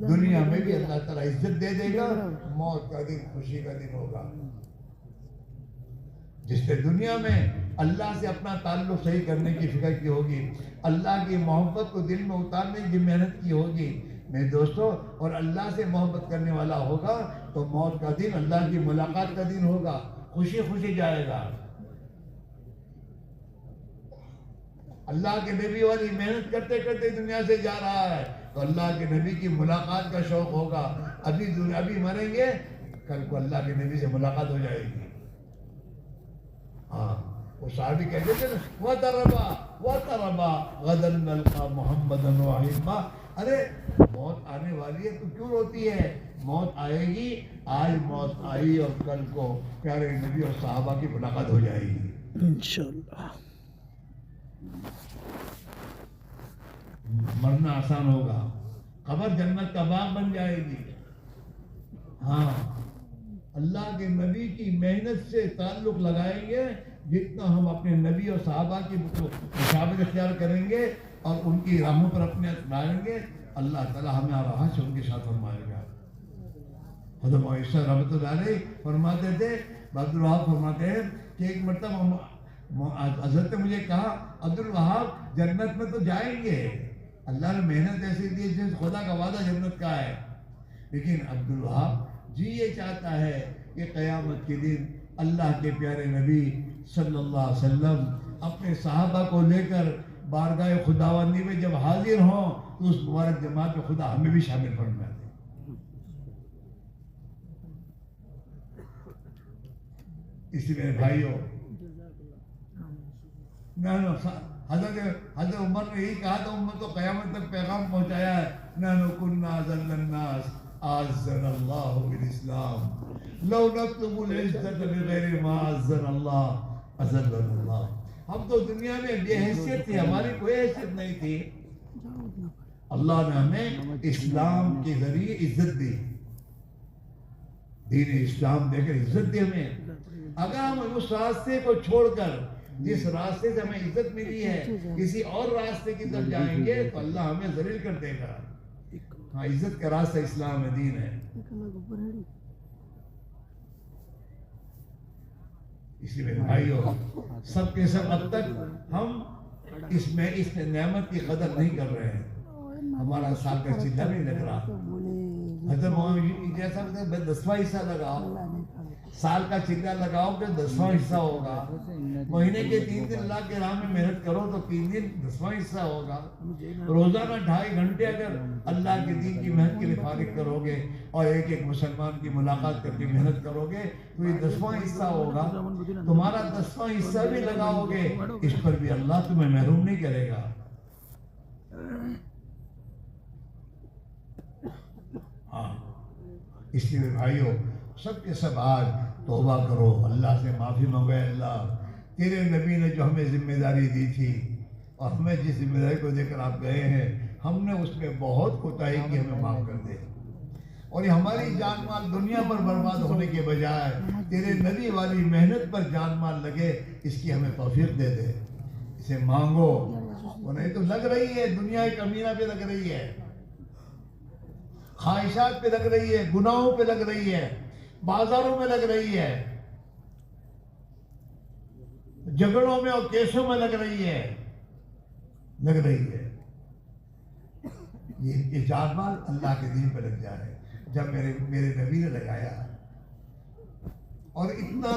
دنیا میں بھی اللہ تعالیٰ عزت دے دے گا, موت کا دن خوشی کا دن ہوگا. جس نے دنیا میں اللہ سے اپنا تعلق صحیح کرنے کی فکر کی ہوگی, اللہ کی محبت کو دل میں اتارنے کی محنت کی ہوگی میرے دوستوں, اور اللہ سے محبت کرنے والا ہوگا تو موت کا دن اللہ کی ملاقات کا دن ہوگا, خوشی خوشی جائے گا. اللہ کے نبی والی محنت کرتے کرتے دنیا سے جا رہا ہے تو اللہ کے نبی کی ملاقات کا شوق ہوگا. ابھی مریں گے, کل کو اللہ کے نبی سے ملاقات ہو جائے گی. ہاں, وہ صحابی کہتے تھے نا, وَتَرَبَا غَدًا نَلْقَى مُحَمَّدًا وَحِمَّا. ارے موت آنے والی ہے تو کیوں روتی ہے, موت آئے گی, آج موت آئی اور کل کو پیارے نبی اور صحابہ کی ملاقات ہو جائے گی انشاءاللہ. مرنا آسان ہوگا, قبر جنت کا باغ بن جائے گی. ہاں, اللہ کے نبی کی محنت سے تعلق لگائیں گے, جتنا ہم اپنے نبی اور صحابہ کی مشابہت اختیار کریں گے اور ان کی راہوں پر اپنے لائیں گے, اللہ تعالیٰ ہمیں راہ سے ان کے ساتھ فرمائے گا. حضرت معاویہ رحمۃ اللہ علیہ فرماتے تھے, عبد الوہاب فرماتے ہیں کہ ایک مرتبہ حضرت نے مجھے کہا, عبد الوہاب جنت میں تو جائیں گے, اللہ نے محنت ایسی دی جس خدا کا وعدہ جنت کا ہے, لیکن عبد الوہاب جی یہ چاہتا ہے کہ قیامت کے دن اللہ کے پیارے نبی صلی اللہ علیہ وسلم اپنے صحابہ کو لے کر بارگاہ خداوندی میں جب حاضر ہوں تو اس مبارک جماعت میں خدا ہمیں بھی شامل فرما دے. اس لیے میرے بھائیوں، حضرت عمر نے یہی کہا تھا، امت کو قیامت تک پیغام پہنچایا ہے، نحن كنا اذل الناس اعزنا اللہ بالاسلام لو نطلب العزت بغیر ما اعزنا اللہ اذلنا اللہ۔ ہم تو دنیا میں بے حیثیت تھے، ہماری کوئی حیثیت نہیں تھی، اللہ نے ہمیں اسلام کے ذریعے عزت دی، دین اسلام دے کر عزت دی ہمیں۔ اگر ہم اس راستے کو چھوڑ کر جس راستے سے ہمیں عزت ملی ہے کسی اور راستے کی طرف جائیں گے تو اللہ ہمیں ذلیل کر دے گا۔ ہاں، عزت کا راستہ اسلام ہے، دین ہے۔ اس لیے میرے بھائیوں، سب کے سب اب تک ہم اس نعمت کی قدر نہیں کر رہے ہیں، ہمارا سال کا چلہ نہیں لگ رہا۔ حضرت محمد جیسا 10واں حصہ لگاؤ، سال کا چلہ لگاؤ کہ 10واں حصہ ہوگا، مہینے کے 3 دن اللہ کے راہ میں محنت کرو تو 3 دن 10واں حصہ ہوگا، روزانہ 2.5 گھنٹے اگر اللہ کے دین کی محنت کے لیے فارغ کرو گے اور ایک ایک مسلمان کی ملاقات کر کے محنت کرو گے تو یہ 10واں حصہ ہوگا۔ تمہارا 10واں حصہ بھی لگاؤ گے، اس پر بھی اللہ تمہیں محروم نہیں کرے گا۔ ہاں، اس لیے بھائیوں، سب کے سب آج توبہ کرو، اللہ سے معافی مانگے۔ اللہ، تیرے نبی نے جو ہمیں ذمہ داری دی تھی اور ہمیں جس ذمہ داری کو دے کر آپ گئے ہیں، ہم نے اس میں بہت کوتاہی کی، ہمیں معاف کر دے، اور یہ ہماری جان مال دنیا پر برباد ہونے کے بجائے تیرے نبی والی محنت پر جان مال لگے، اس کی ہمیں توفیق دے دے۔ اسے مانگو، وہ نہیں تو لگ رہی ہے دنیا کمینہ پہ لگ رہی ہے، خواہشات پہ لگ رہی ہے، گناہوں پہ لگ رہی ہے، بازاروں میں لگ رہی ہے، جھگڑوں میں اور کیسوں میں لگ رہی ہے، یہ جان مال اللہ کے دین پہ لگ جائے۔ جب میرے نبی نے لگایا اور اتنا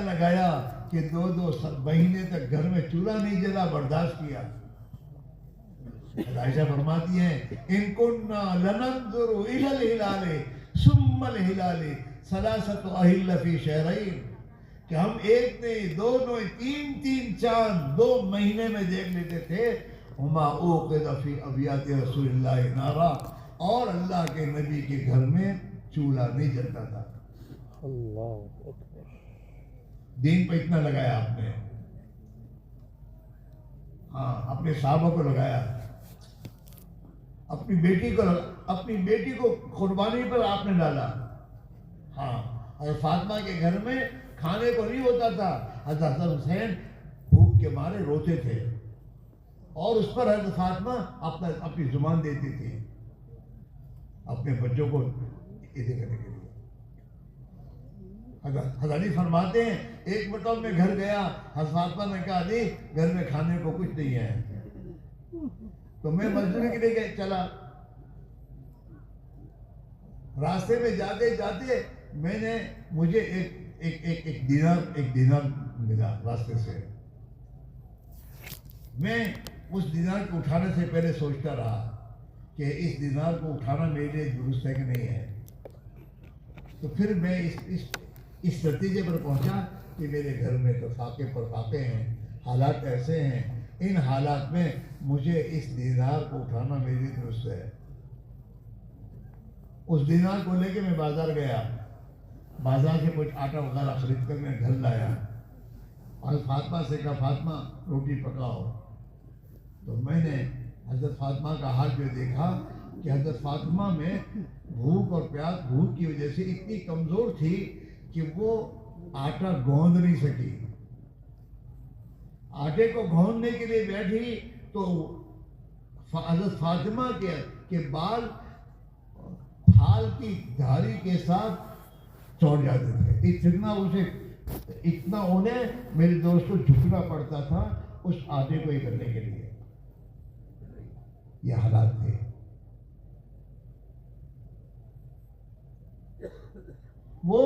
لگایا کہ 2 مہینے تک گھر میں چولہا نہیں جلا، برداشت کیا۔ عائشہ فرماتی ہیں، ان کننا لننظر الى الہلال ثم الہلال ثلاثۃ اہل فی شہرین، کہ ہم ایک نہیں، 2 نہیں، 3 چاند 2 مہینے میں دیکھ لیتے تھے۔ وما اوقد فی ابیات رسول اللہ نارا، اور اللہ کے نبی کے گھر میں چولہا نہیں جلتا تھا۔ اللہ اکبر، دین پہ اتنا لگایا آپ نے۔ ہاں، اپنے صحابہ کو لگایا، اپنی بیٹی کو قربانی پر آپ نے ڈالا۔ ہاں، حضرت فاطمہ کے گھر میں کھانے کو نہیں ہوتا تھا، حضرت حسین بھوک کے مارے روتے تھے، اور اس پر حضرت فاطمہ اپنی زبان دیتی تھی اپنے بچوں کو عیدیں کرنے کے لیے۔ حضرت علی فرماتے ہیں، ایک مرتبہ میں گھر گیا، حضرت فاطمہ نے کہا، علی گھر میں کھانے کو کچھ نہیں ہے، تو میں مزدوری کے لیے چلا۔ راستے میں جاتے جاتے مجھے ایک دینار ملا راستے سے۔ میں اس دینار کو اٹھانے سے پہلے سوچتا رہا کہ اس دینار کو اٹھانا میرے لیے درست ہے کہ نہیں ہے، تو پھر میں اس نتیجے پر پہنچا کہ میرے گھر میں تو فاقے پر فاقے ہیں، حالات ایسے ہیں، ان حالات میں مجھے اس دینار کو اٹھانا میرے لیے درست ہے۔ اس دینار کو لے کے میں بازار گیا، بازار سے کچھ آٹا وغیرہ خرید کر میں گھر لایا، اور فاطمہ سے کہا، فاطمہ روٹی پکاؤ۔ تو میں نے حضرت فاطمہ کا حال جو دیکھا کہ حضرت فاطمہ میں بھوک اور پیاس، بھوک کی وجہ سے اتنی کمزور تھی کہ وہ آٹا گوندھ نہیں سکی۔ آٹے کو گھوننے کے لیے بیٹھی تو حضرت فاطمہ کے بال پھال کی دھاری کے ساتھ چوٹ جاتے تھے، اتنا انہیں میرے دوست کو جھکنا پڑتا تھا اس آٹے کو یہ کرنے کے لیے۔ یہ حالات تھے۔ وہ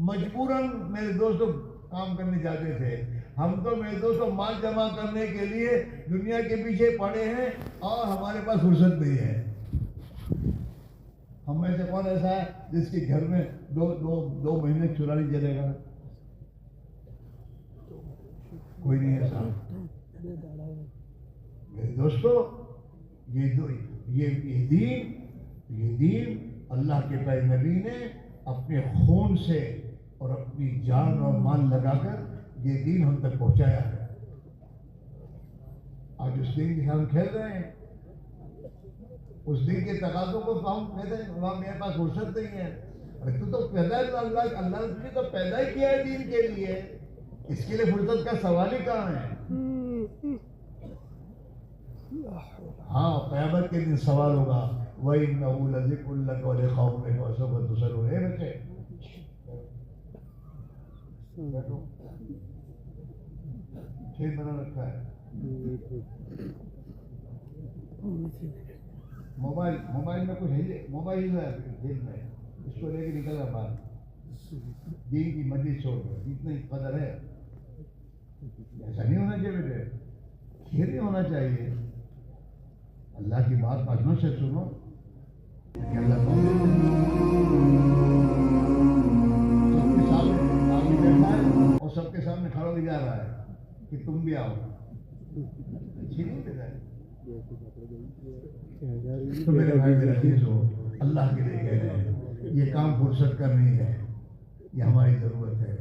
مجبوراً میرے دوستوں کام کرنے جاتے تھے، ہم تو میرے دوستوں مال جمع کرنے کے لیے دنیا کے پیچھے پڑے ہیں اور ہمارے پاس فرصت نہیں ہے۔ ہم میں سے کون ایسا ہے جس کے گھر میں دو مہینے چولہا نہیں جلے گا؟ کوئی نہیں ایسا. میرے دوستو یہ دین اللہ کے پیارے نبی نے اپنے خون سے اور اپنی جان اور مال لگا کر یہ دین ہم تک پہنچایا ہے. آج اس دین کے ہم کھیل رہے ہیں. اس دین کے تقاضوں کو ہم کہتے ہیں میرے پاس فرصت نہیں ہے. ارے تو پیدا اللہ نے تو پیدا ہی کیا ہے دین کے لیے. اس کے لیے فرصت کا سوال ہی کہاں ہے؟ ہاں قیامت کے دن سوال ہوگا وَإِنَّهُ لَذِكْرٌ لَكَ وَلِقَوْمِكَ وَسَوْفَ تُسْأَلُونَ. اے بچے بیٹھو، کھیل بنا رکھا ہے. موبائل میں کچھ ہے، موبائل ہے کھیل میں، اس کو لے کے نکل رہا باہر. دین کی مجلس چھوڑ کر اتنا ہی قدر ہے. ایسا نہیں ہونا چاہیے بیٹے، کھیل نہیں ہونا چاہیے. اللہ کی بات پڑھنا سے سنو کہ اللہ سب کے سامنے بیٹھا ہے اور سب کے سامنے کھڑا ہو جا رہا ہے کہ تم بھی آؤ. اچھی نہیں بیٹا ہے. تو میرے بھائی میرا عزیز ہو، اللہ کے لیے کہہ رہے ہیں یہ کام فرصت کا نہیں ہے، یہ ہماری ضرورت ہے.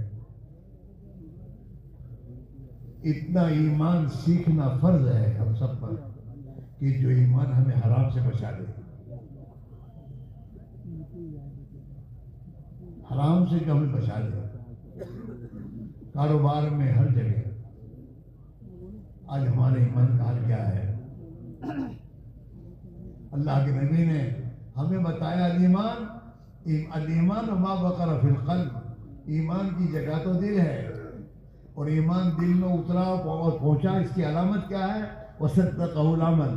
اتنا ایمان سیکھنا فرض ہے ہم سب پر کہ جو ایمان ہمیں حرام سے بچا دے. حرام سے جو ہمیں بچا دے. کاروبار میں ہر جگہ آج ہمارے ایمان کا حال کیا ہے؟ اللہ کے نبی نے ہمیں بتایا الایمان ما بقر فی القلب. ایمان کی جگہ تو دل ہے، اور ایمان دل میں اترا اور پہنچا، اس کی علامت کیا ہے؟ وصدقہ العمل.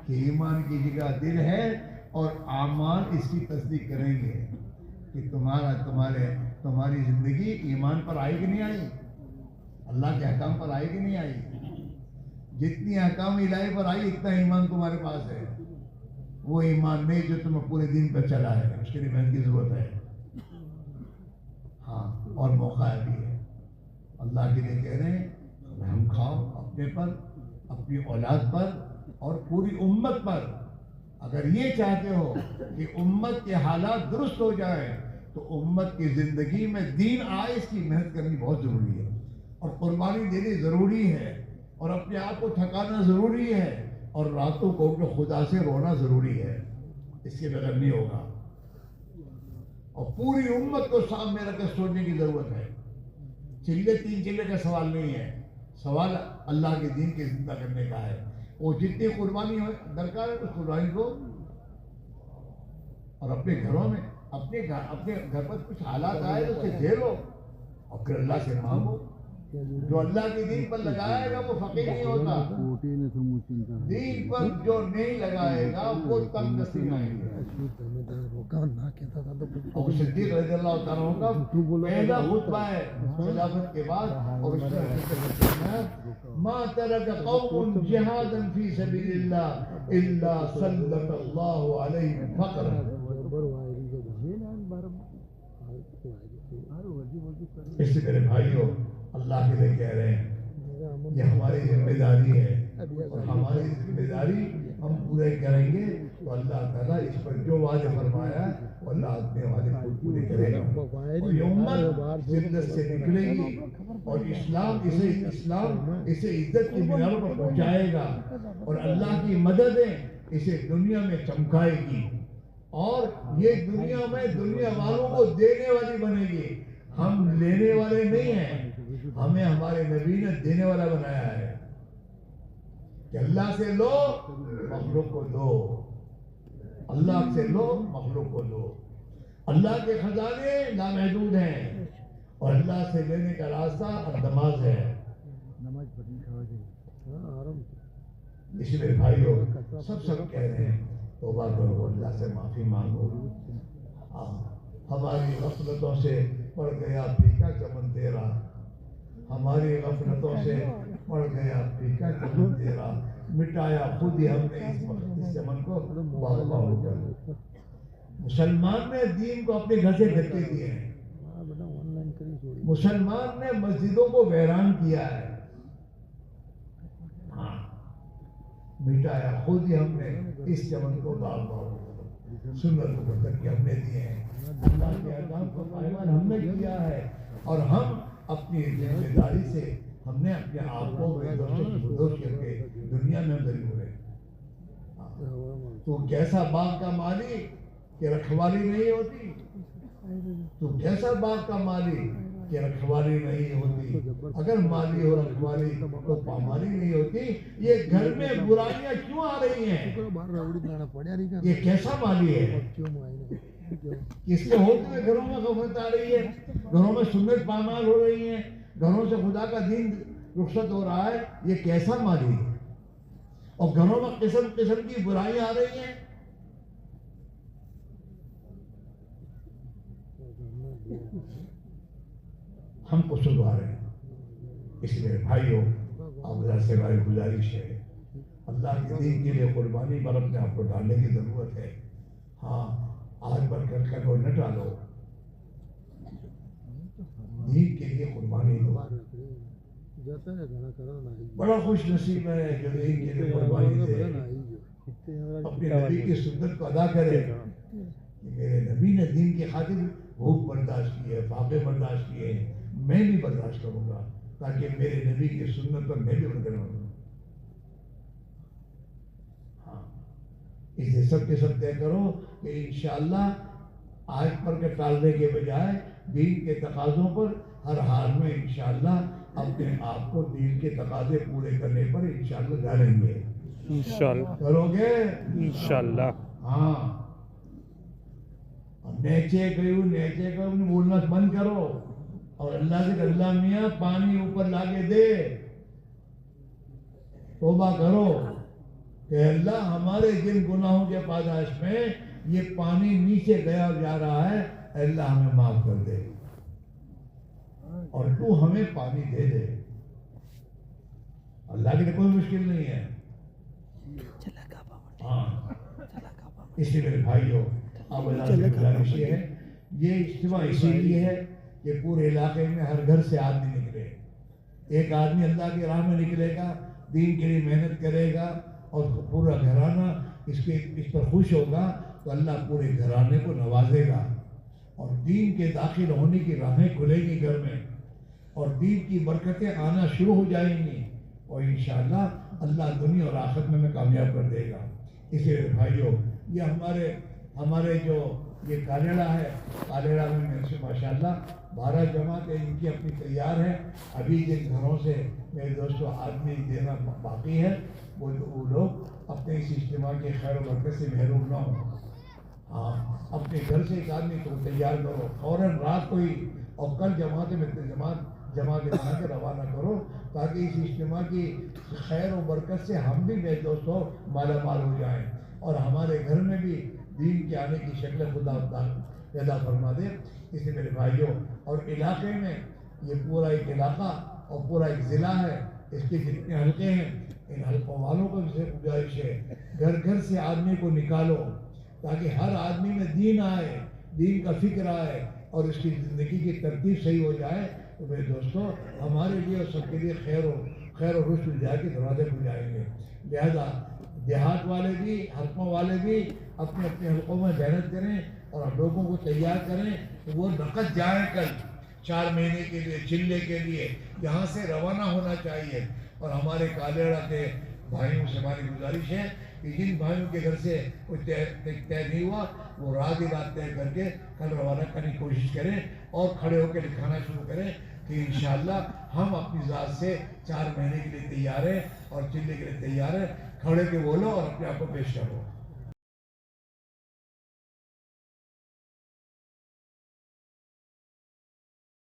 کہ ایمان کی جگہ دل ہے اور اعمال اس کی تصدیق کریں گے کہ تمہاری زندگی ایمان پر آئی کہ نہیں آئی، اللہ کے احکام پر آئی کہ نہیں آئی. جتنی احکام الہی پر آئی اتنا ایمان تمہارے پاس ہے. وہ ایمان نہیں جو تمہیں پورے دن پر چلا ہے، اس کے لیے محنت کی ضرورت ہے. ہاں اور موقع بھی ہے. اللہ کے لیے کہہ رہے ہیں ہم کھاؤ اپنے پر، اپنی اولاد پر اور پوری امت پر. اگر یہ چاہتے ہو کہ امت کے حالات درست ہو جائیں تو امت کی زندگی میں دین آئے، اس کی محنت کرنی بہت ضروری ہے، اور قربانی دینی ضروری ہے، اور اپنے آپ کو تھکانا ضروری ہے، اور راتوں کو کہ خدا سے رونا ضروری ہے. اس کے بغیر نہیں ہوگا. اور پوری امت کو سامنے رکھ کر سوچنے کی ضرورت ہے. تین چلے کا سوال نہیں ہے، سوال اللہ کے دین کے زندہ کرنے کا ہے. وہ جتنی قربانی ہو درکار ہے اس قربانی کو، اور اپنے گھروں میں اپنے گھر پر کچھ حالات آئے تو اسے جھیلو اور پھر اللہ سے مانگو. جو اللہ کے دین پر لگائے گا وہ فقیر نہیں ہوتا. دین پر جو نہیں لگائے گا وہ تنگ دستی میں آئے گا. اور صدیق رضی اللہ تعالیٰ کا پہلا خطبہ ہے خلافت کے بعد، اور اس میں ما ترک قوم جہادا فی سبیل اللہ الا سلط اللہ علیہم فقرا. اس سے میرے بھائیوں اللہ کے لیے کہہ رہے ہیں یہ ہماری ذمہ داری ہے، اور ہماری ذمہ داری ہم پورے کریں گے تو اللہ تعالیٰ اس پر جو وعدہ فرمایا ہے وہ اللہ اپنے وعدے کو پورے کرے گا. اور یہ امت ذلت سے نکلے گی اور اسلام اسے عزت کی میناروں پر پہنچائے گا، اور اللہ کی مددیں اسے دنیا میں چمکائے گی، اور یہ دنیا میں دنیا والوں کو دینے والی بنے گی. ہم لینے والے نہیں ہیں، ہمیں ہمارے نبی نے دینے والا بنایا ہے کہ اللہ سے لو مخلوق کو دو، اللہ سے لو مخلوق کو دو. اللہ کے خزانے لامحدود ہیں، اور اللہ سے لینے کا راستہ اندماز ہے. اس لیے بھائیوں سب کہہ رہے ہیں توبہ کرو، اللہ سے معافی مانگو. ہماری غفلتوں سے پڑ گیا پھیکا چمن تیرا، ہماری غفلتوں سے پڑ گیا پھیکا چمن تیرا، مٹایا خود ہی ہم نے اس چمن کو باغ ہو کر. مسلمان نے دین کو اپنے گھر سے دھکے دیے ہیں. مسلمان نے مسجدوں کو ویران کیا ہے، ہاں مٹایا خود ہی ہم نے، اس چمن کو بار بار سنت کو بدل کے ہم نے دیے ہیں، اللہ کے احکام کو پائمال ہم نے کیا ہے، اور ہم اپنی ذمہ داری سے ہم نے اپنے آپ کو بدوش کر کے دنیا میں اندر ہوئے۔ تو کیسا باغ کا مالی کہ رکھوالی نہیں ہوتی، تو کیسا باغ کا مالی کہ رکھوالی نہیں ہوتی، اگر مالی ہو رکھوالی تو پامالی نہیں ہوتی۔ یہ گھر میں برائیاں کیوں آ رہی ہیں؟ یہ کیسا مالی ہے؟ کس کے ہوتے ہوئے گھروں میں غفلت آ رہی ہے، گھروں میں سنت پامال ہو رہی ہیں، گھروں سے خدا کا دین رخصت ہو رہا ہے، یہ کیسا مالی ہے؟ اور گھروں میں قسم قسم کی برائیاں آ رہی ہیں۔ ہم قصوروار ہیں، اس لیے بھائیوں آپ اللہ سے ہماری گزارش ہے، اللہ کے دین کے لیے قربانی پر اپنے آپ کو ڈالنے کی ضرورت ہے۔ ہاں آج بڑھ کر کو نہ ڈالو، دین کے لیے قربانی دو۔ بڑا خوش نصیب ہے جو دین کے لیے قربانی دے، اپنے نبی کی سنت کو ادا کرے کہ میرے نبی نے دین کی خاطر بھوک برداشت کی ہے، فاقے برداشت کیے ہیں، میں بھی برداشت کروں گا تاکہ میرے نبی کی سنت پر میں بھی عمل کروں۔ ہاں اس لیے سب کے سب طے کرو کہ انشاءاللہ آج پر کے ٹالنے کے بجائے دین کے تقاضوں پر ہر حال میں انشاءاللہ اپنے آپ کو دین کے تقاضے پورے کرنے پر انشاءاللہ ڈالیں گے۔ انشاءاللہ کرو گے؟ انشاءاللہ۔ ہاں نیچے گئے بولنا بند کرو، اور اللہ سے اللہ میاں پانی اوپر لا کے دے، توبہ کرو کہ اللہ ہمارے جن گناہوں کے پاداش میں یہ پانی نیچے گیا جا رہا ہے، اللہ ہمیں معاف کر دے اور تو ہمیں پانی دے دے۔ اللہ کے لیے کوئی مشکل نہیں ہے۔ ہاں اس لیے میرے بھائیوں آپ اللہ سے گزارش یہ ہے، یہ اجتماع اسی لیے ہے کہ پورے علاقے میں ہر گھر سے آدمی نکلے، ایک آدمی اللہ کی راہ میں نکلے گا، دین کے لیے محنت کرے گا اور پورا گھرانہ اس پر خوش ہوگا تو اللہ پورے گھرانے کو نوازے گا، اور دین کے داخل ہونے کی راہیں کھلیں گی گھر میں، اور دین کی برکتیں آنا شروع ہو جائیں گی، اور انشاءاللہ اللہ دنیا اور آخرت میں کامیاب کر دے گا۔ اس لیے بھائیوں یہ ہمارے جو یہ کالیڑا ہے، کالیڑا میں سے ماشاءاللہ 12 جماعتیں ان کی اپنی تیار ہے، ابھی جن گھروں سے میرے دوستوں آدمی دینا باقی ہے وہ لوگ اپنے اس اجتماع کے خیر و برکت سے محروم نہ ہوں۔ ہاں اپنے گھر سے ایک آدمی کو تیار کرو فوراً رات کو ہی، اور کل جماعت میں جماعت بنا کے روانہ کرو تاکہ اس اجتماع کی خیر و برکت سے ہم بھی میرے دوستوں مالا مال ہو جائیں، اور ہمارے گھر میں بھی دین کے آنے کی شکل خدا پیدا فرما دے۔ اس لیے میرے بھائیوں اور علاقے میں یہ پورا ایک علاقہ اور پورا ایک ضلع ہے، اس کے جتنے حلقے ہیں ان حلقوں والوں کو بھی گزارش ہے گھر گھر سے آدمی کو نکالو تاکہ ہر آدمی میں دین آئے، دین کا فکر آئے اور اس کی زندگی کی ترتیب صحیح ہو جائے۔ تو میرے دوستوں ہمارے لیے اور سب کے لیے خیر و رشد الجائے کے دروازے کھل جائیں گے۔ لہذا دیہات والے بھی حلقوں والے بھی اپنے اپنے حلقوں میں محنت کریں اور لوگوں کو تیار کریں کہ وہ نقد جائیں کل 4 مہینے کے لیے چلے کے لیے یہاں سے روانہ ہونا چاہیے۔ اور ہمارے کالیڑا کے بھائیوں سے ہماری گزارش ہے کہ جن بھائیوں کے گھر سے کوئی طے نہیں ہوا وہ رات طے کر کے کل روانہ کرنے کی کوشش کریں اور کھڑے ہو کے لکھانا شروع کریں کہ انشاءاللہ ہم اپنی ذات سے 4 مہینے کے لیے تیار ہیں اور چلنے کے لیے تیار ہیں۔ کھڑے کے بولو اور اپنے آپ کو پیش کرو۔